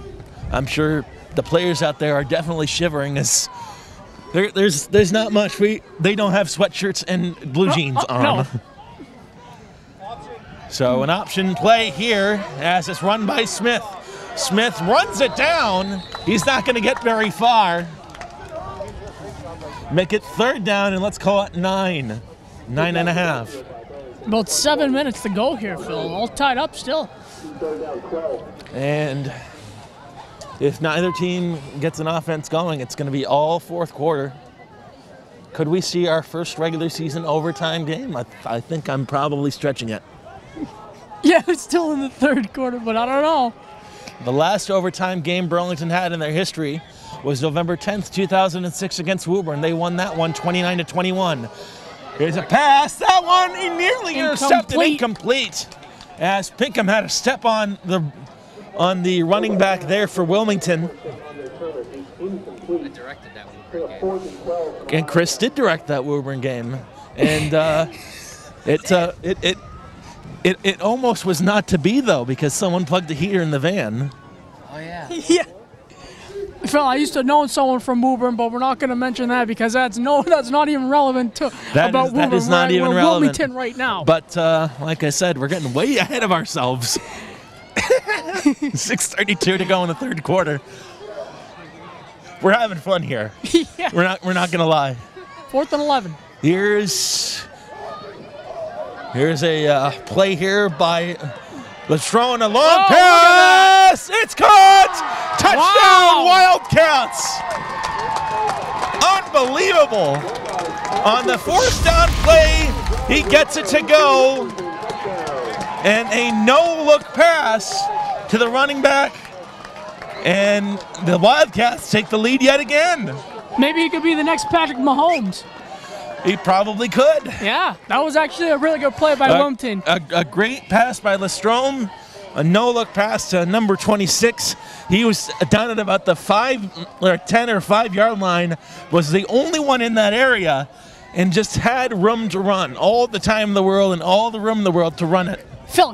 I'm sure the players out there are definitely shivering as There's not much. They don't have sweatshirts and blue jeans on. No. So an option play here as it's run by Smith. Smith runs it down. He's not going to get very far. Make it 3rd down, and let's call it 9. 9.5. About 7 minutes to go here, Phil. All tied up still. And if neither team gets an offense going, it's going to be all 4th quarter. Could we see our first regular season overtime game? I think I'm probably stretching it. Yeah, it's still in the 3rd quarter, but I don't know. The last overtime game Burlington had in their history was November 10th, 2006 against Woburn. They won that one 29-21. Here's a pass. That one nearly intercepted, incomplete. As Pinkham had a step on the running back there for Wilmington. I directed that Woburn game. And Chris did direct that Woburn game. And it almost was not to be, though, because someone plugged the heater in the van. Oh, yeah. Yeah. Phil, I used to know someone from Woburn, but we're not going to mention that because that's not even relevant to Woburn. That is not even we're relevant. Wilmington right now. But like I said, we're getting way ahead of ourselves. 6:32 to go in the 3rd quarter. We're having fun here. Yeah. We're not going to lie. 4th and 11. Here's a play here by Lestrone, a long pass. It's caught. Touchdown, Wildcats. Unbelievable. On the 4th down play, he gets it to go. And a no-look pass to the running back. And the Wildcats take the lead yet again. Maybe he could be the next Patrick Mahomes. He probably could. Yeah, that was actually a really good play by Wilmington. A great pass by Lestrome. A no-look pass to number 26. He was down at about the 10 or 5 yard line, was the only one in that area, and just had room to run. All the time in the world and all the room in the world to run it. Phil,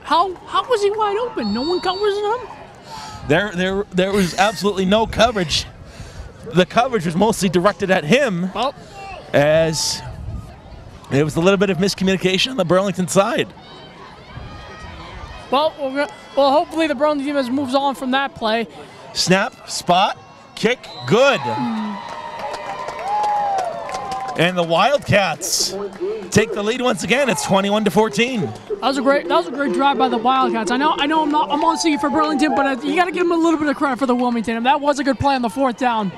how was he wide open? No one covers him? There was absolutely no coverage. The coverage was mostly directed at him, Well, as it was a little bit of miscommunication on the Burlington side. well, hopefully the Burlington team moves on from that play. Snap, spot, kick, good. And the Wildcats take the lead once again. It's 21-14. That was a great drive by the Wildcats. I know I'm on seeing for Burlington, but you got to give them a little bit of credit for the Wilmington. That was a good play on the 4th down.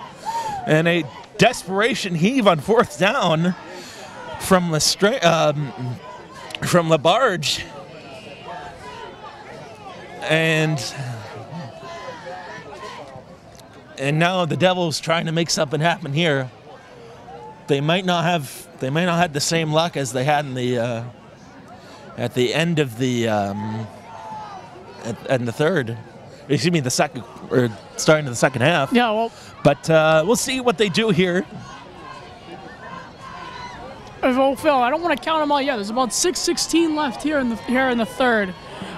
And a desperation heave on 4th down from LaBarge. And now the Devils trying to make something happen here. They might not have the same luck as they had in the at the end of the at the 3rd. Excuse me, the 2nd, or starting of the 2nd half. Yeah, well, But we'll see what they do here. Phil, I don't want to count them all yet. There's about 6:16 left here in the 3rd.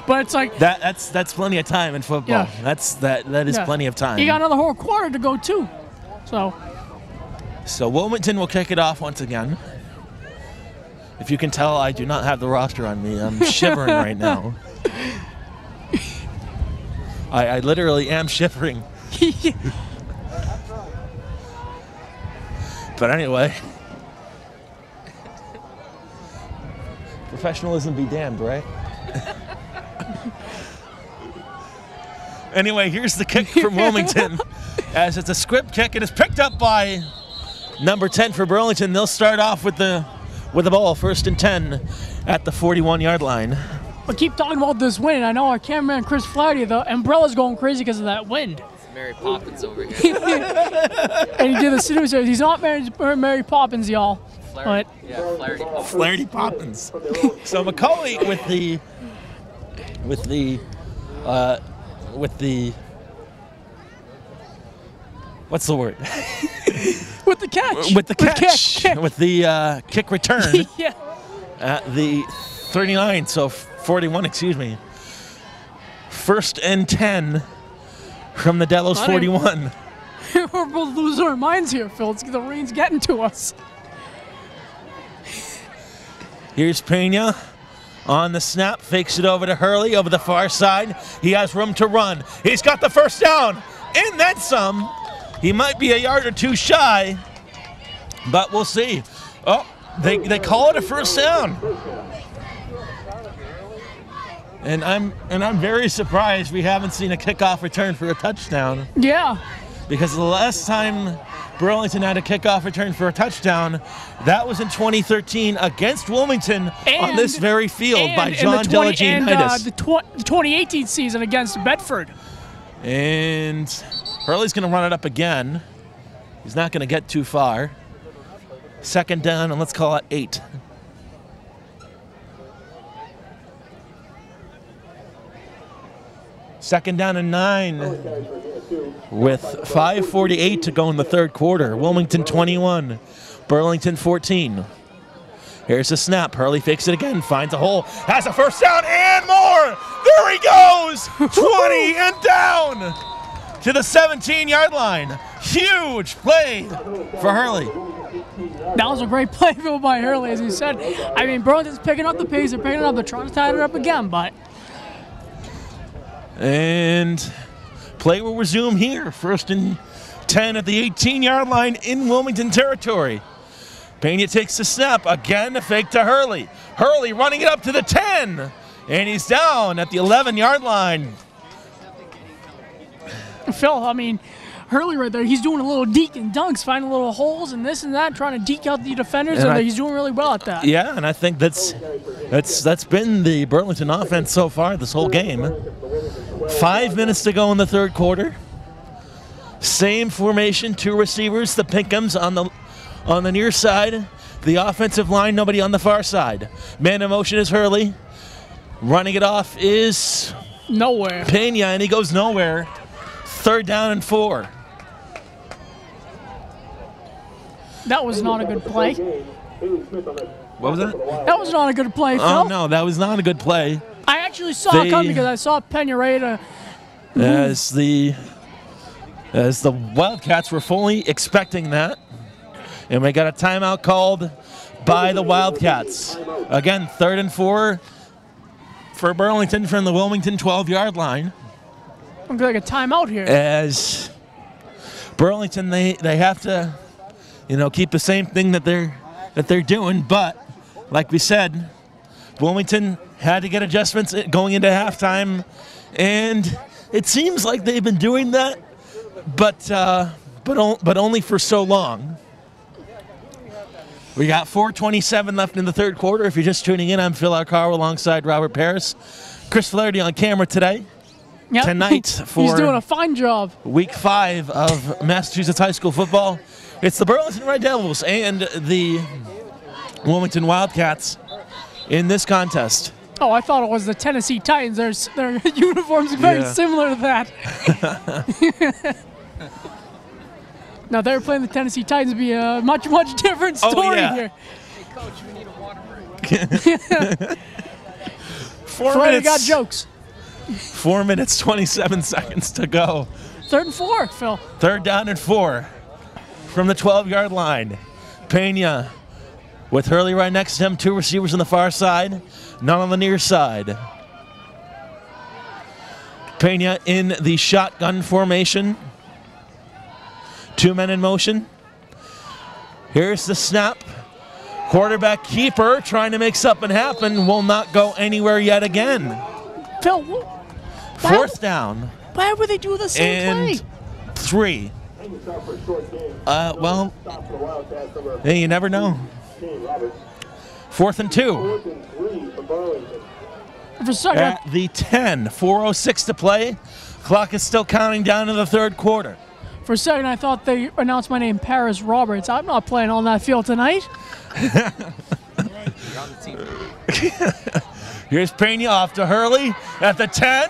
But it's like that's plenty of time in football. Yeah. That is plenty of time. You got another whole quarter to go too. So Wilmington will kick it off once again. If you can tell, I do not have the roster on me. I'm shivering right now. I literally am shivering. But anyway, professionalism be damned, right? Anyway, here's the kick from Wilmington. As it's a squib kick, it is picked up by number 10 for Burlington. They'll start off with the ball, 1st and 10 at the 41-yard line. But keep talking about this wind. I know our cameraman Chris Flaherty, the umbrella's going crazy because of that wind. It's Mary Poppins over here. And he did the series. He's not Mary Poppins, y'all. Flaherty. Yeah, Flaherty Poppins. Flaherty Poppins. So Macaulay with the what's the word? With the catch. With the catch. With the kick return. Yeah. At the 39, so 41, excuse me. 1st and 10 from the Devils 41. We're both losing our minds here, Phil. The rain's getting to us. Here's Pena on the snap, fakes it over to Hurley over the far side. He has room to run. He's got the first down, and then some. He might be a yard or two shy, but we'll see. Oh, they call it a first down. And I'm very surprised we haven't seen a kickoff return for a touchdown. Yeah. Because the last time Burlington had a kickoff return for a touchdown, that was in 2013 against Wilmington on this very field by John Delagianitis. The 2018 season against Bedford. And Hurley's going to run it up again. He's not going to get too far. Second down, and let's call it 8. Second down and 9 with 5:48 to go in the third quarter. Wilmington 21, Burlington 14. Here's the snap. Hurley fakes it again, finds a hole, has a first down and more. There he goes, 20 and down to the 17-yard line. Huge play for Hurley. That was a great play by Hurley, as you said. I mean, Burlington's picking up the pace. They're picking it up. They're trying to tie it up again, but... And play will resume here. First and 10 at the 18-yard line in Wilmington territory. Pena takes the snap. Again, a fake to Hurley. Hurley running it up to the 10. And he's down at the 11-yard line. Phil, I mean, Hurley right there, he's doing a little deke and dunks, finding little holes and this and that, trying to deke out the defenders, and he's doing really well at that. Yeah, and I think that's been the Burlington offense so far this whole game. 5 minutes to go in the third quarter. Same formation, 2 receivers, the Pinkhams on the near side. The offensive line, nobody on the far side. Man in motion is Hurley. Running it off is nowhere. Pena, and he goes nowhere. Third down and 4. That was not a good play. What was that? That was not a good play, Phil. Oh, no, that was not a good play. I actually saw it coming because I saw Pena ready to as the Wildcats were fully expecting that. And we got a timeout called by the Wildcats. Again, 3rd and 4 for Burlington from the Wilmington 12-yard line. I'm like a timeout here. As Burlington, they have to, keep the same thing that they're doing. But like we said, Wilmington had to get adjustments going into halftime, and it seems like they've been doing that, but only for so long. We got 4:27 left in the third quarter. If you're just tuning in, I'm Phil Arcaro alongside Robert Parris. Chris Flaherty on camera today. Yep. Tonight for he's doing a fine job. Week 5 of Massachusetts high school football. It's the Burlington Red Devils and the Wilmington Wildcats in this contest. Oh, I thought it was the Tennessee Titans. Their uniforms are very similar to that. Now, they were playing the Tennessee Titans, it'd be a much, much different story here. Hey, Coach, we need a water break. 4 Flaherty minutes. got jokes. 4 minutes, 27 seconds to go. 3rd and 4, Phil. 3rd down and 4 from the 12-yard line. Pena with Hurley right next to him. 2 receivers on the far side, none on the near side. Pena in the shotgun formation. 2 men in motion. Here's the snap. Quarterback keeper trying to make something happen, will not go anywhere yet again. Phil, 4th down. Why would they do the same and play? 3. Well, hey, you never know. 4th and 2. For a second, At the 10, 4:06 to play. Clock is still counting down to the third quarter. For a second, I thought they announced my name, Parris Roberts. I'm not playing on that field tonight. You're on the team. Here's Pena off to Hurley at the 10.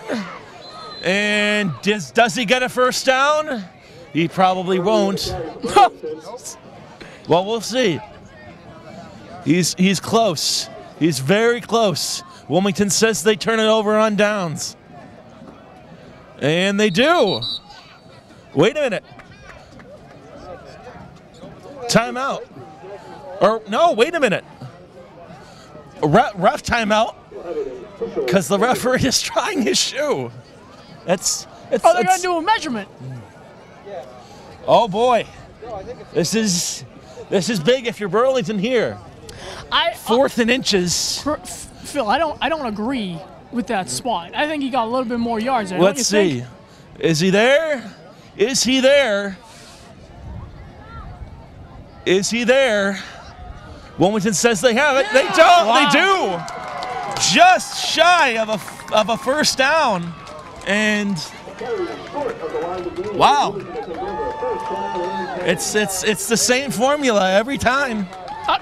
And does he get a first down? He probably won't. Well, we'll see. He's close. He's very close. Wilmington says they turn it over on downs. And they do. Wait a minute. Timeout. Or, no, wait a minute. Ref timeout. Because the referee is trying his shoe. They're going to do a measurement. Oh, boy. This is big if you're Burlington here. 4th and inches. Phil, I don't agree with that spot. I think he got a little bit more yards there. Let's see. Is he there? Is he there? Is he there? Wilmington says they have it. They don't. Wow. They do. Just shy of a first down. And wow. It's the same formula every time.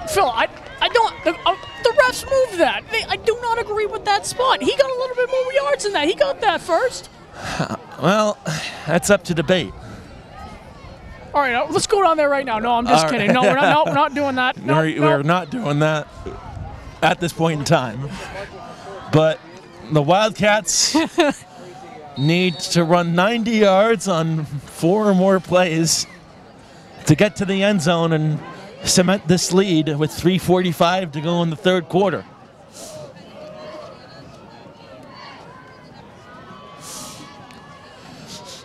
Phil, I don't. The refs moved that. I do not agree with that spot. He got a little bit more yards than that. He got that first. Well, that's up to debate. All right, let's go down there right now. No, I'm just kidding. No, we're not doing that. No, we're not doing that at this point in time. But the Wildcats need to run 90 yards on 4 or more plays to get to the end zone and cement this lead with 3:45 to go in the third quarter.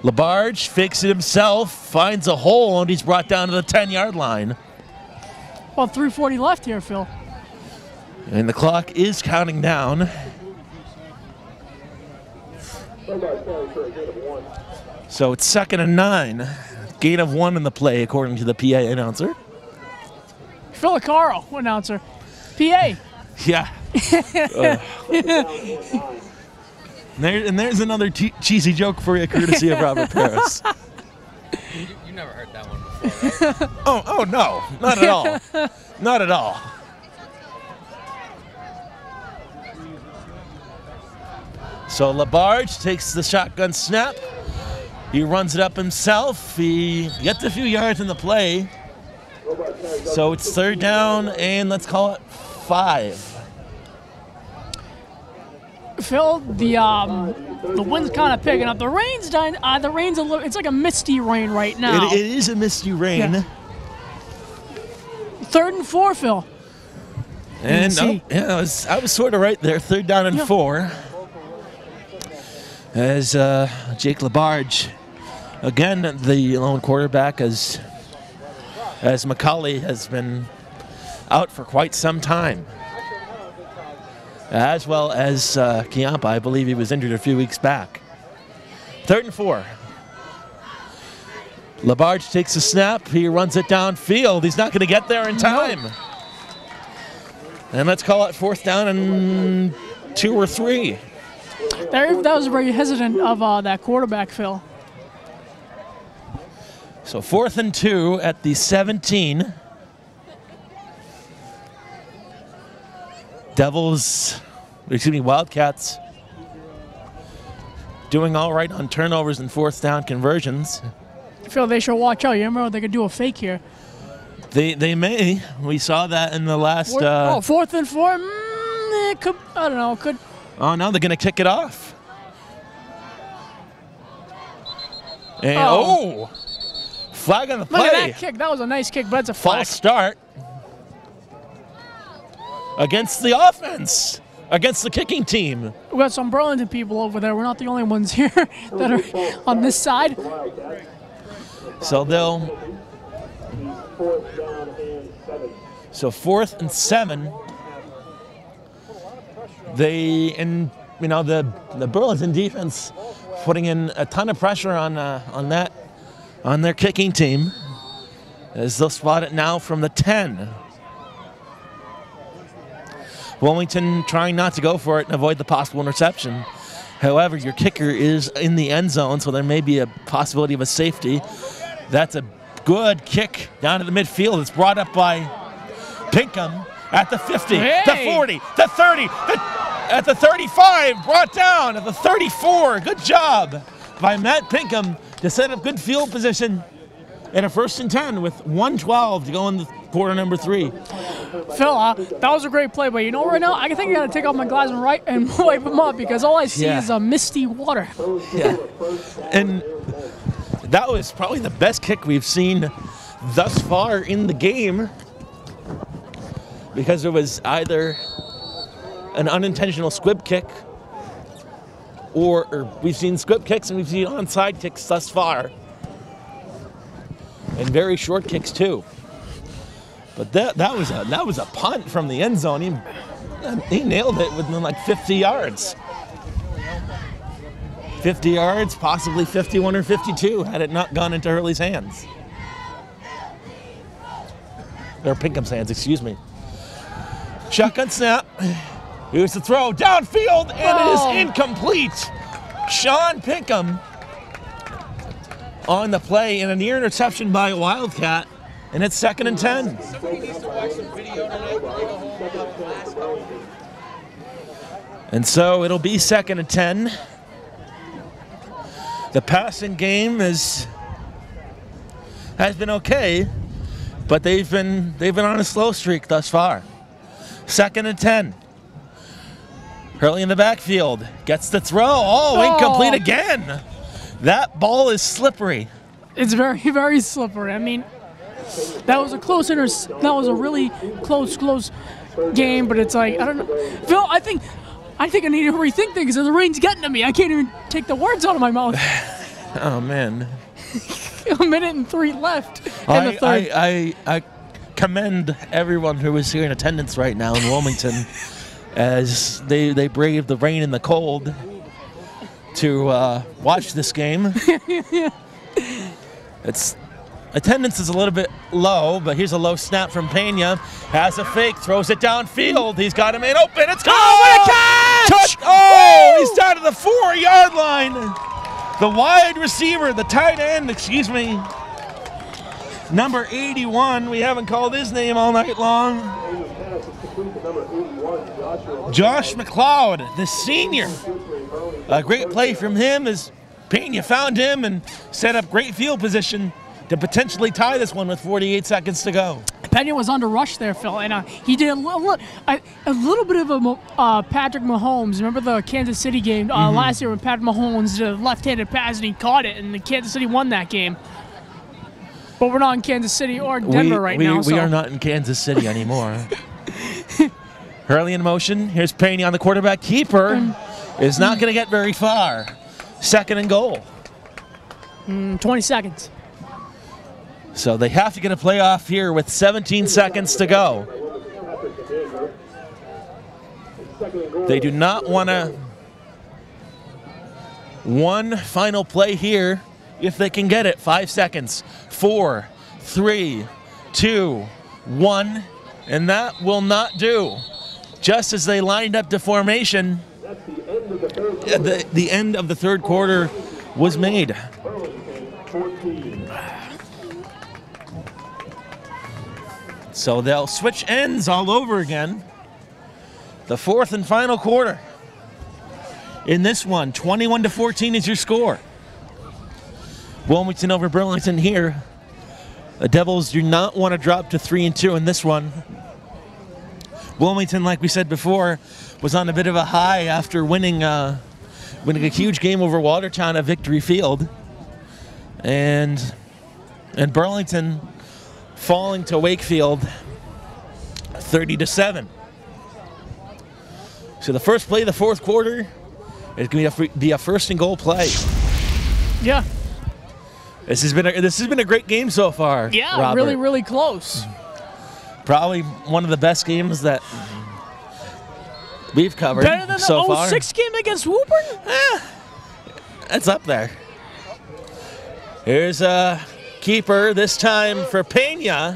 Labarge fakes it himself, finds a hole, and he's brought down to the 10-yard line. Well, 3:40 left here, Phil. And the clock is counting down. So it's 2nd and 9. Gain of 1 in the play, according to the PA announcer. Phil Arcaro, announcer. PA. Yeah. And there's another cheesy joke for you, courtesy of Robert Parris. You never heard that one before, right? Oh no, not at all. Not at all. So Labarge takes the shotgun snap. He runs it up himself. He gets a few yards in the play. So it's 3rd down, and let's call it 5. Phil, the wind's kind of picking up. The rain's done. The rain's a little. It's like a misty rain right now. It is a misty rain. Yeah. 3rd and 4, Phil. And I was sort of right there. 3rd down and 4. As Jake Labarge, again the lone quarterback, as McCauley has been out for quite some time. As well as Chiampa. I believe he was injured a few weeks back. 3rd and 4. Labarge takes a snap. He runs it downfield. He's not going to get there in time. No. And let's call it 4th down and 2 or 3. That was very hesitant of that quarterback, Phil. So 4th and 2 at the 17. Wildcats doing all right on turnovers and 4th down conversions. Phil, they should watch out. You remember they could do a fake here. They may. We saw that in the last. 4th and 4. It could. I don't know. Could. Oh no, they're going to kick it off. And flag on the play. Look at that kick. That was a nice kick, but it's a flag. False start against the offense, against the kicking team. We got some Burlington people over there. We're not the only ones here that are on this side. So they'll. So 4th and 7. The Burlington defense putting in a ton of pressure on their kicking team, as they'll spot it now from the 10. Wilmington trying not to go for it and avoid the possible interception. However, your kicker is in the end zone, so there may be a possibility of a safety. That's a good kick down to the midfield. It's brought up by Pinkham at the 50, the 40, the 30, at the 35, brought down at the 34. Good job by Matt Pinkham to set up good field position in a 1st and 10 with 1:12 to go in the quarter number 3. Phil, that was a great play, but you know right now, I think I got to take off my glasses and wipe them up because all I see is misty water. Yeah, and that was probably the best kick we've seen thus far in the game because it was either an unintentional squib kick or we've seen squib kicks and we've seen onside kicks thus far. And very short kicks too. But that was a punt from the end zone. He nailed it within like 50 yards. 50 yards, possibly 51 or 52 had it not gone into Hurley's hands. Or Pinkham's hands, excuse me. Shotgun snap. Here's the throw downfield, and it is incomplete. Sean Pinkham on the play, and a near interception by a Wildcat, and it's 2nd and 10. Somebody needs to watch some video tonight, bring a home about Glasgow. And so it'll be 2nd and 10. The passing game has been okay, but they've been on a slow streak thus far. 2nd and 10. Hurley in the backfield gets the throw. Oh, incomplete again. That ball is slippery. It's very, very slippery. I mean, that was a really close game, but it's like, I don't know. Phil, I think I need to rethink things. The rain's getting to me. I can't even take the words out of my mouth. Oh man. A minute and 3 left in the third. I commend everyone who is here in attendance right now in Wilmington as they braved the rain and the cold to watch this game. Attendance is a little bit low, but here's a low snap from Pena. Has a fake, throws it downfield. He's got a man open. It's gone. Oh, what a catch! Oh, he's down to the 4-yard line. The wide receiver, the tight end, excuse me. Number 81. We haven't called his name all night long. Josh McLeod, the senior. A great play from him as Pena found him and set up great field position to potentially tie this one with 48 seconds to go. Pena was under rush there, Phil, and he did a little bit of a Patrick Mahomes. Remember the Kansas City game last year when Patrick Mahomes did a left-handed pass and he caught it, and the Kansas City won that game. But we're not in Kansas City or Denver right now. We are not in Kansas City anymore. Hurley in motion. Here's Pena on the quarterback keeper. Is not going to get very far. 2nd and goal. 20 seconds. So they have to get a playoff here with 17 seconds to go. They do not want to. One final play here if they can get it. 5 seconds. 4, 3, 2, 1. And that will not do. Just as they lined up to formation, the end of the third quarter was made. So they'll switch ends all over again. The 4th and final quarter. In this one, 21-14 is your score. Wilmington over Burlington here. The Devils do not want to drop to 3-2 in this one. Wilmington, like we said before, was on a bit of a high after winning a huge game over Watertown at Victory Field. And Burlington falling to Wakefield 30-7. So the first play of the fourth quarter is going to be a 1st and goal play. Yeah. This has been a great game so far. Yeah, Robert. really, really close. Probably one of the best games that we've covered Better than so far. the 06 game against Woburn? It's up there. Here's a keeper this time for Pena.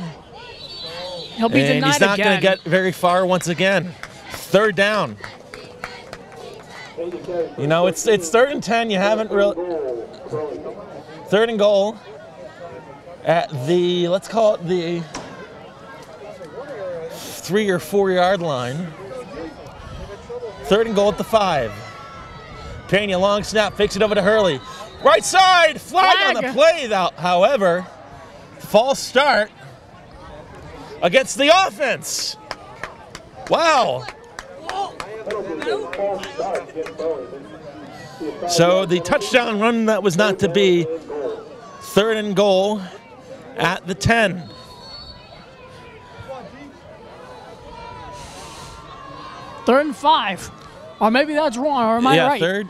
He'll be and denied he's not going to again. get very far once again. 3rd down. You know, it's 3rd and 10. You haven't really. 3rd and goal at the, let's call it the 3 or 4 yard line. 3rd and goal at the 5. Pena, long snap, fakes it over to Hurley. Right side, flag on the play, however. False start against the offense. Wow. So the touchdown run that was not to be. 3rd and goal at the 10. Third and 5. Or maybe that's wrong, or am I right? Third.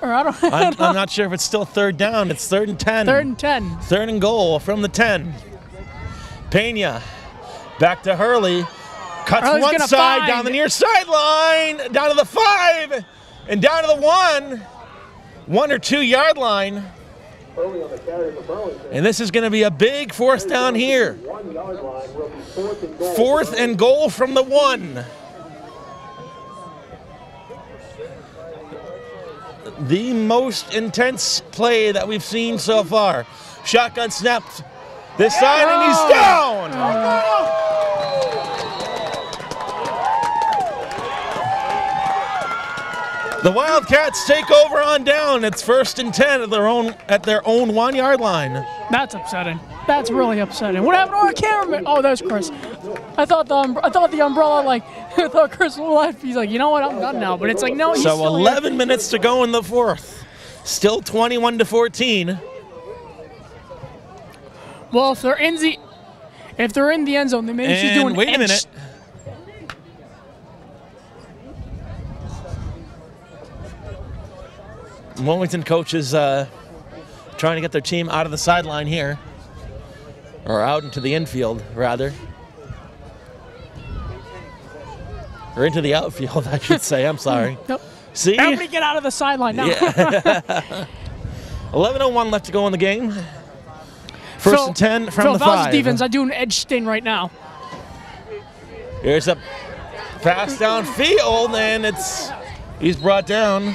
Or I don't I'm not sure if it's still third down. It's 3rd and 10. 3rd and 10. 3rd and goal from the 10. Pena back to Hurley. Cuts Hurley's one gonna side find. down the near sideline, down to the 5, and down to the 1 or 2 yard line. And this is going to be a big 4th down here. 4th and goal from the 1. The most intense play that we've seen so far. Shotgun snapped this side, and he's down. The Wildcats take over on down. It's 1st and 10 at their own 1 yard line. That's upsetting. That's really upsetting. What happened to our cameraman? Oh, there's Chris. I thought the umbrella, like, I thought Chris left. He's like, you know what? I'm done now. But it's like, no, he's So still 11 here. minutes to go in the 4th. Still 21-14. Well, if they're in the end zone, then maybe she's doing. Wait a minute. Wilmington coach is trying to get their team out of the sideline here, or out into the infield, rather. Or into the outfield, I should say. I'm sorry. Nope. See? Everybody get out of the sideline now. Yeah. 11:01 left to go in the game. 1st and 10 from the 5. If I was defense, I'd do an edge sting right now. Here's a pass downfield, and he's brought down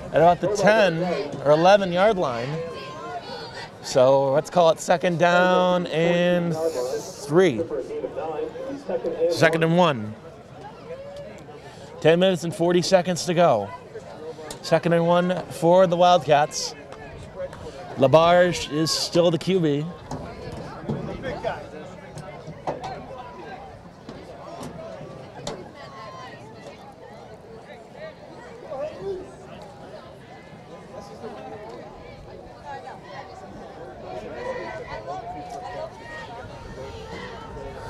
at about the 10 or 11 yard line. So let's call it 2nd down and 3. 2nd and 1. 10 minutes and 40 seconds to go. 2nd and 1 for the Wildcats. Labarge is still the QB.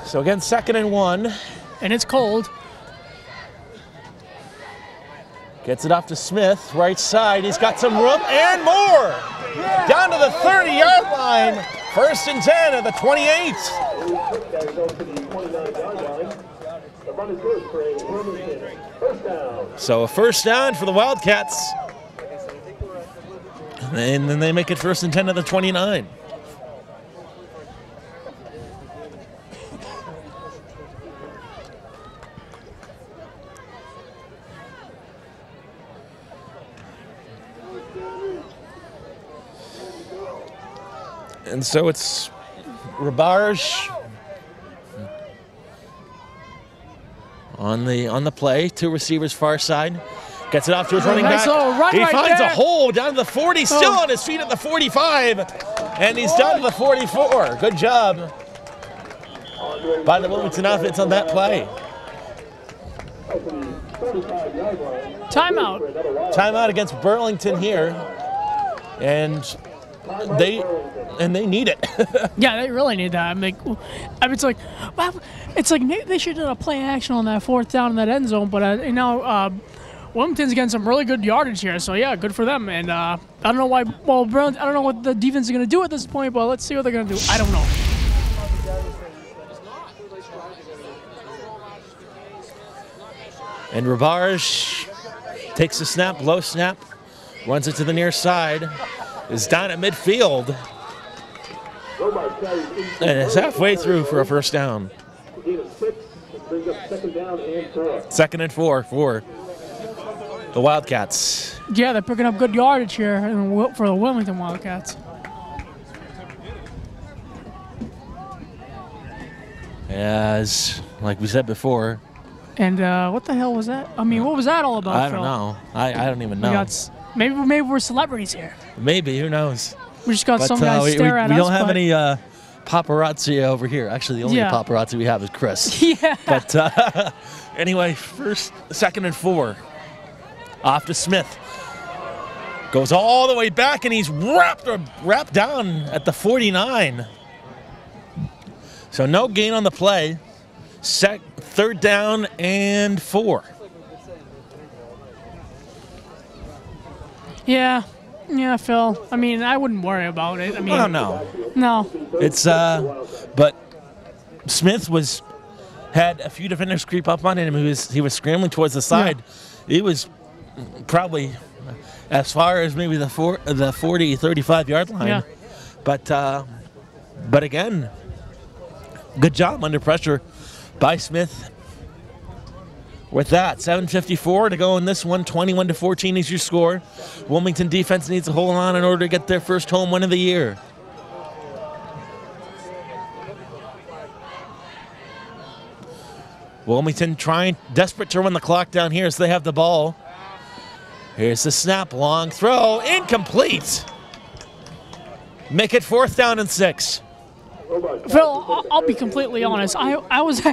So again, 2nd and 1. And it's cold. Gets it off to Smith, right side. He's got some room and more. Down to the 30-yard line. 1st and 10 at the 28. So a 1st down for the Wildcats. And then they make it 1st and 10 at the 29. And so it's Rabarge on the play. 2 receivers far side. Gets it off to his running back. He finds a hole down to the 40, still on his feet at the 45. And he's down to the 44. Good job by the Wilmington offense on that play. Timeout. Timeout against Burlington here. And they need it. Yeah, they really need that. I mean, it's like maybe they should have a play action on that 4th down in that end zone. But Wilmington's getting some really good yardage here, so yeah, good for them. And I don't know why. Well, I don't know what the defense is going to do at this point, but let's see what they're going to do. I don't know. And Rabarge takes the snap, low snap, runs it to the near side, is down at midfield, and is halfway through for a 1st down. 2nd and 4 for the Wildcats. Yeah, they're picking up good yardage here for the Wilmington Wildcats. As, like we said before. And what the hell was that? I mean, what was that all about, I Phil? don't know. I don't even know. Maybe we're celebrities here. Maybe, who knows? We just got some guys stare at us. We don't have any paparazzi over here. Actually, the only paparazzi we have is Chris. Yeah. But anyway, 2nd and 4. Off to Smith. Goes all the way back, and he's wrapped down at the 49. So no gain on the play. Third down and 4. Yeah, Phil. I mean, I wouldn't worry about it. I mean, Oh, no. no. It's but Smith had a few defenders creep up on him. He was scrambling towards the side. Yeah. He was probably as far as maybe the 40, 35-yard line. Yeah. But again, good job under pressure by Smith. With that, 7:54 to go in this one. 21-14 is your score. Wilmington defense needs to hold on in order to get their first home win of the year. Wilmington desperate to run the clock down here as they have the ball. Here's the snap, long throw, incomplete. Make it 4th down and 6. Phil, I'll be completely honest. I was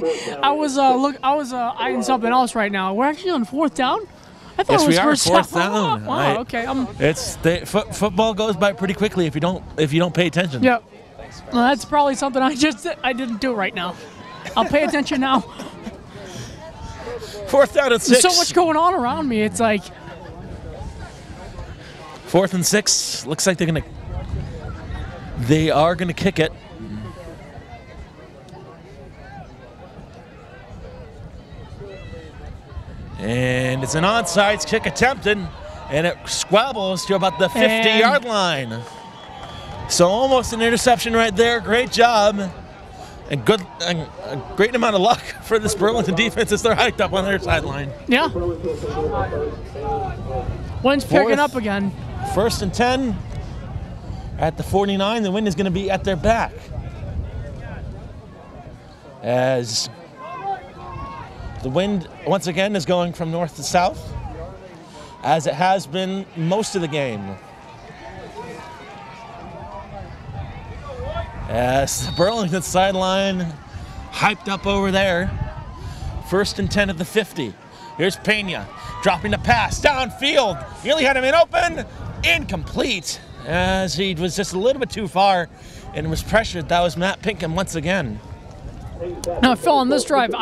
eyeing something else right now. We're actually on 4th down. I thought Yes, it was we are, first 4th down. down. Wow. Okay. Football goes by pretty quickly if you don't pay attention. Yeah. Well, that's probably something I didn't do right now. I'll pay attention now. 4th down and 6. There's so much going on around me. It's like 4th and 6. Looks like they are gonna kick it. And it's an onside kick attempted, and it squabbles to about the 50-yard line. So almost an interception right there. Great job. And a great amount of luck for this Burlington defense as they're hiked up on their sideline. Yeah. Wind's picking up again. 1st and 10 at the 49. The wind is going to be at their back. As the wind, once again, is going from north to south, as it has been most of the game. As the Burlington sideline hyped up over there. 1st and 10 at the 50. Here's Pena dropping the pass downfield. Nearly had him in open. Incomplete, as he was just a little bit too far and was pressured. That was Matt Pinkham once again. Now, Phil, on this drive,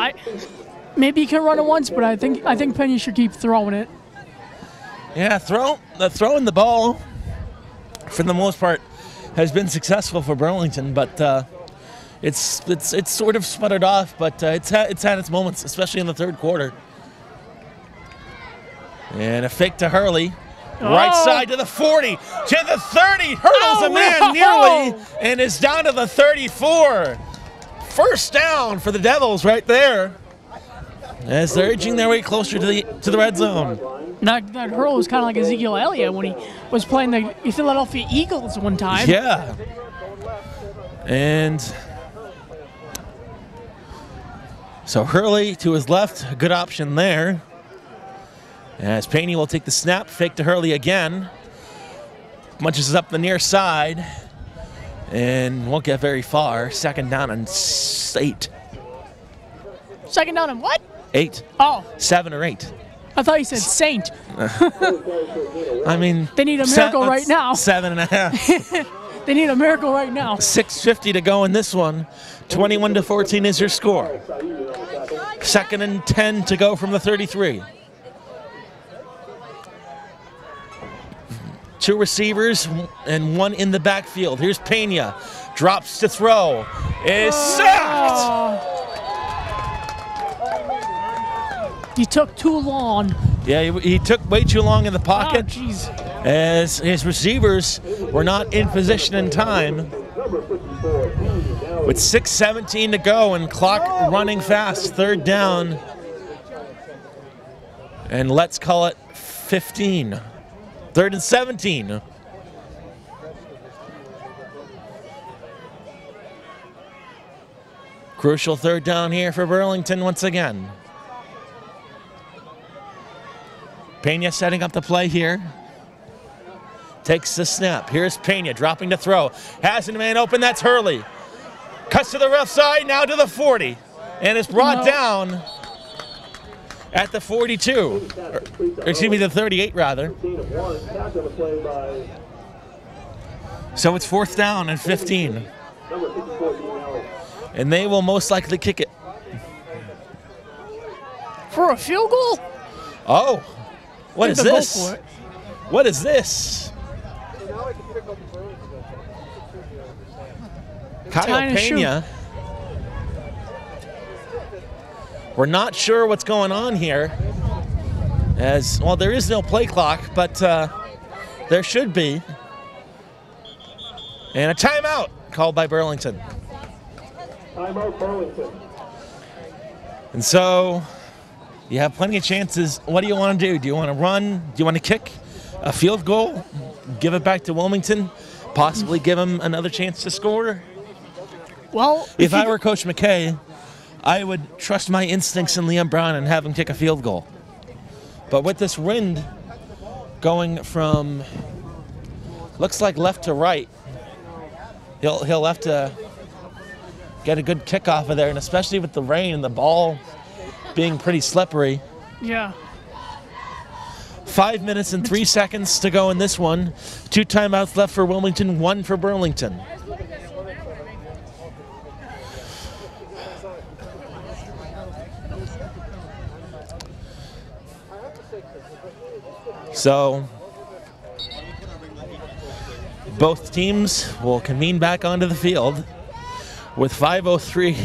maybe he can run it once, but I think Pena should keep throwing it. Yeah, throwing the ball for the most part has been successful for Burlington, but it's sort of sputtered off. But it's had its moments, especially in the 3rd quarter. And a fake to Hurley, right side to the 40, to the 30, hurdles a man nearly, and is down to the 34. 1st down for the Devils right there, as they're edging their way closer to the red zone. That hurl was kind of like Ezekiel Elliott when he was playing the Philadelphia Eagles one time. Yeah. And so Hurley to his left, a good option there. As Payne will take the snap, fake to Hurley again. Munches up the near side and won't get very far. 2nd down and 8. 2nd down and what? 8. Oh. 7 or 8. I thought you said Saint. I mean, they need a miracle right now. 7.5. They need a miracle right now. 6:50 to go in this one. 21-14 is your score. 2nd and 10 to go from the 33. 2 receivers and 1 in the backfield. Here's Pena. Drops to throw. Is sacked. He took too long. Yeah, he took way too long in the pocket. Oh, jeez. As his receivers were not in position in time. With 6:17 to go and clock running fast. 3rd down. And let's call it 15. 3rd and 17. Crucial 3rd down here for Burlington once again. Pena setting up the play here. Takes the snap. Here's Pena dropping to throw. Has a man open. That's Hurley. Cuts to the left side, now to the 40. And is brought down at the 42. Or excuse me, the 38 rather. So it's 4th down and 15. And they will most likely kick it. For a field goal? Oh, what is They'll go this? for it. What is this? Kyle Tying a shoe. Pena. We're not sure what's going on here. As well, there is no play clock, but there should be. And a timeout called by Burlington. Timeout Burlington. And so you have plenty of chances. What do you want to do? Do you want to run? Do you want to kick a field goal? Give it back to Wilmington? Possibly give them another chance to score? Well, If I were Coach McKay, I would trust my instincts in Liam Brown and have him kick a field goal. But with this wind going from, looks like left to right, he'll have to get a good kick off of there, and especially with the rain and the ball being pretty slippery. yeah. 5 minutes and 3 seconds to go in this one. 2 timeouts left for Wilmington, 1 for Burlington. So both teams will convene back onto the field with 5:03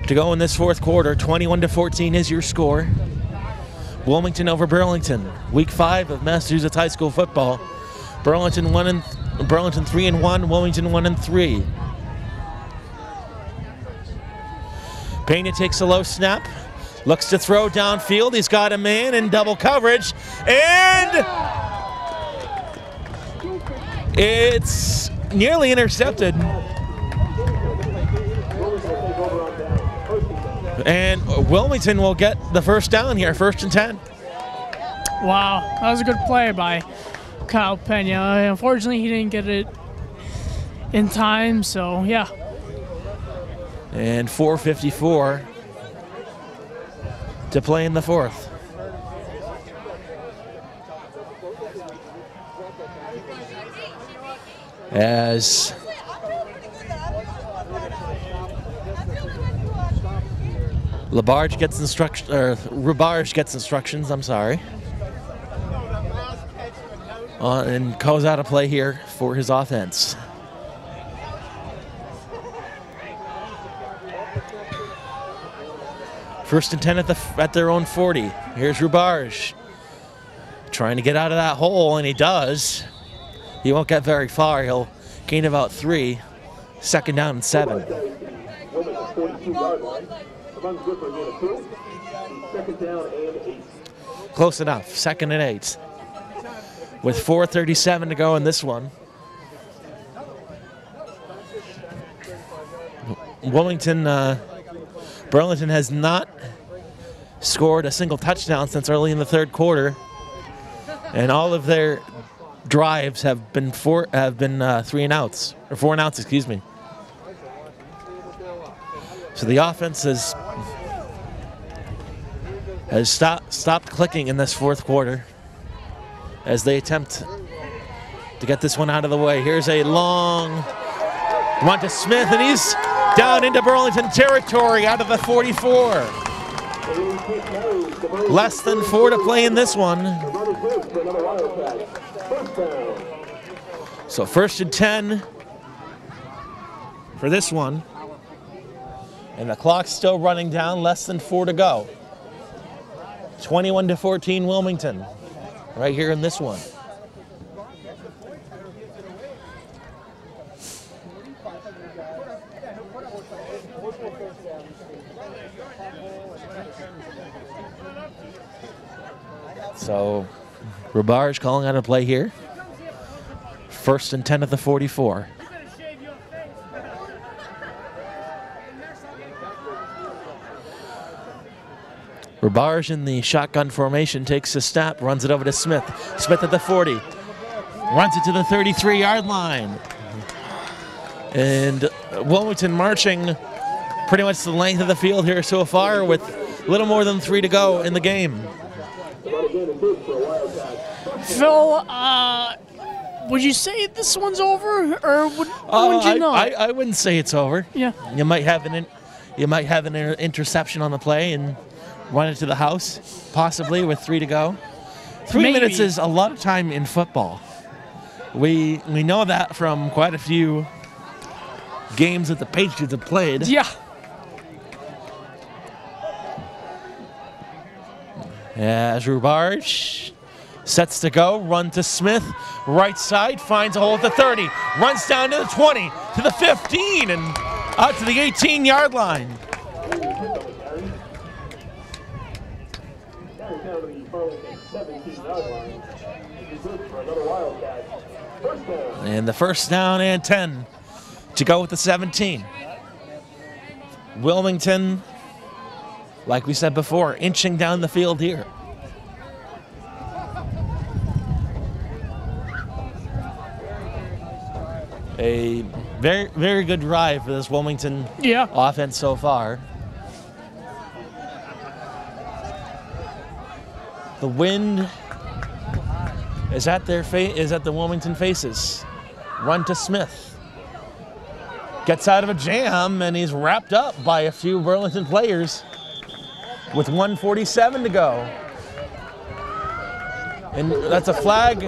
to go in this 4th quarter. 21-14 is your score. Wilmington over Burlington. Week 5 of Massachusetts high school football. Burlington 3-1, Wilmington 1-3. Pena takes a low snap. Looks to throw downfield. He's got a man in double coverage. And it's nearly intercepted. And Wilmington will get the first down here, 1st and 10. Wow, that was a good play by Kyle Pena. Unfortunately, he didn't get it in time, so yeah. And 4:54 to play in the 4th. As Labarge gets instructions, or Rubarge gets instructions, I'm sorry. And calls out a play here for his offense. First and 10 at their own 40. Here's Rubarge trying to get out of that hole, and he does. He won't get very far. He'll gain about 3. 2nd down and 7. Close enough. 2nd and 8. With 4:37 to go in this one. Burlington has not scored a single touchdown since early in the 3rd quarter, and all of their drives have been 3 and outs, or 4 and outs, excuse me. So the offense has stopped clicking in this 4th quarter as they attempt to get this one out of the way. Here's a long one to Smith, and he's down into Burlington territory out of the 44. Less than 4 to play in this one. So 1st and 10 for this one. And the clock's still running down, less than 4 to go. 21-14 Wilmington, right here in this one. So Rubarge calling out a play here. 1st and 10 at the 44. Rubarge in the shotgun formation takes a snap, runs it over to Smith. Smith at the 40. Runs it to the 33-yard line. And Wilmington marching pretty much the length of the field here so far with little more than 3 to go in the game. Phil, would you say this one's over, or would you not? I wouldn't say it's over. Yeah. You might have an interception on the play and run it to the house, possibly with 3 to go. 3 Maybe. minutes is a lot of time in football. We know that from quite a few games that the Patriots have played. Yeah. As Rubarge sets to go, run to Smith, right side, finds a hole at the 30, runs down to the 20, to the 15, and out to the 18-yard line. And the first down and 10 to go with the 17. Wilmington, like we said before, inching down the field here. A very, very good drive for this Wilmington offense so far. The wind is at the Wilmington faces. Run to Smith. Gets out of a jam, and he's wrapped up by a few Burlington players with 1:47 to go. And that's a flag.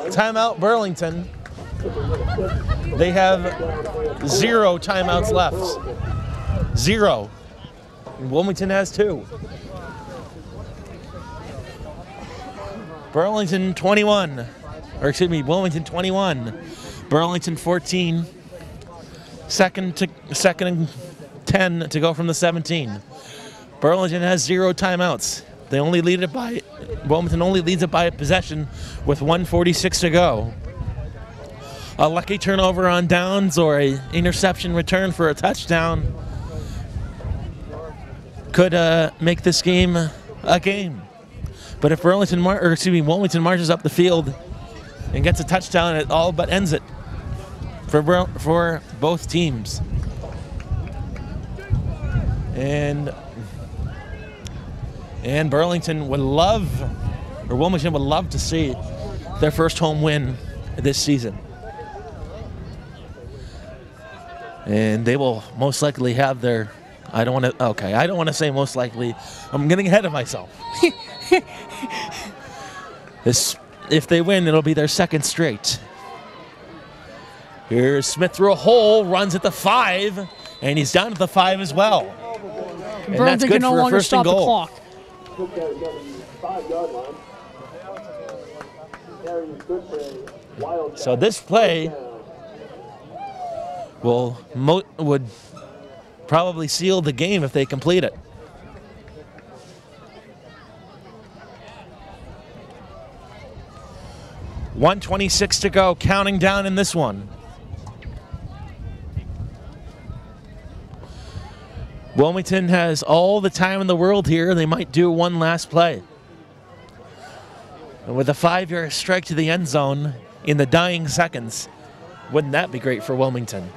Timeout, Burlington. They have 0 timeouts left. 0. And Wilmington has 2. Burlington 21, or excuse me, Wilmington 21, Burlington 14. Second and 10 to go from the 17. Burlington has 0 timeouts. Wilmington only leads it by a possession with 1:46 to go. A lucky turnover on downs or a interception return for a touchdown could make this game a game. But if Wilmington marches up the field and gets a touchdown, it all but ends it for both teams. And Wilmington would love to see their first home win this season. And they will most likely have their, I don't want to say most likely. I'm getting ahead of myself. If they win, it'll be their second straight. Here's Smith through a hole, runs at the 5, and he's down at the 5 as well. And that's good for a first and goal. So this play would probably seal the game if they complete it. .126 to go, counting down in this one. Wilmington has all the time in the world here. They might do one last play. And with a 5-yard strike to the end zone in the dying seconds, wouldn't that be great for Wilmington?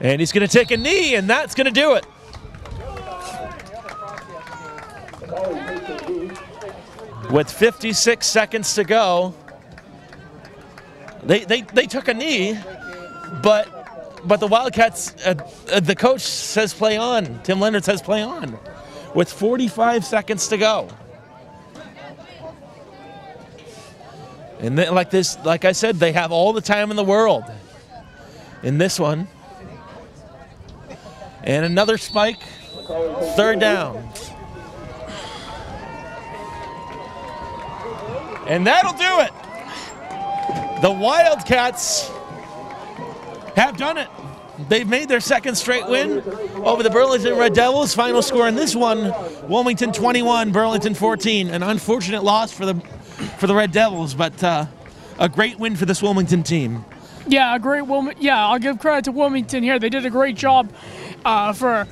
And he's going to take a knee, and that's going to do it. With 56 seconds to go, they took a knee, but the Wildcats, the coach says play on. Tim Leonard says play on. With 45 seconds to go. And then, like I said, they have all the time in the world in this one. And another spike, 3rd down. And that'll do it. The Wildcats have done it. They've made their second straight win over the Burlington Red Devils. Final score in this one, Wilmington 21, Burlington 14. An unfortunate loss for the Red Devils, but a great win for this Wilmington team. Yeah, I'll give credit to Wilmington here. They did a great job to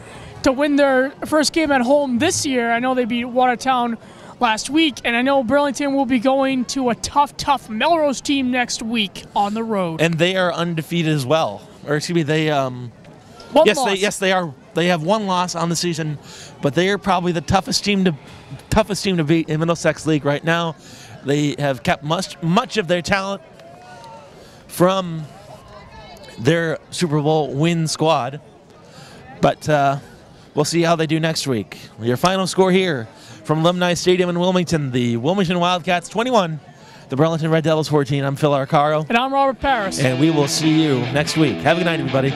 win their first game at home this year. I know they beat Watertown last week, and I know Burlington will be going to a tough Melrose team next week on the road. And they are undefeated as well. Or excuse me, they are They have one loss on the season, but they are probably the toughest team to beat in Middlesex League right now. They have kept much of their talent from their Super Bowl win squad, but we'll see how they do next week. Your final score here from Alumni Stadium in Wilmington: the Wilmington Wildcats 21, the Burlington Red Devils 14. I'm Phil Arcaro. And I'm Robert Parris. And we will see you next week. Have a good night, everybody.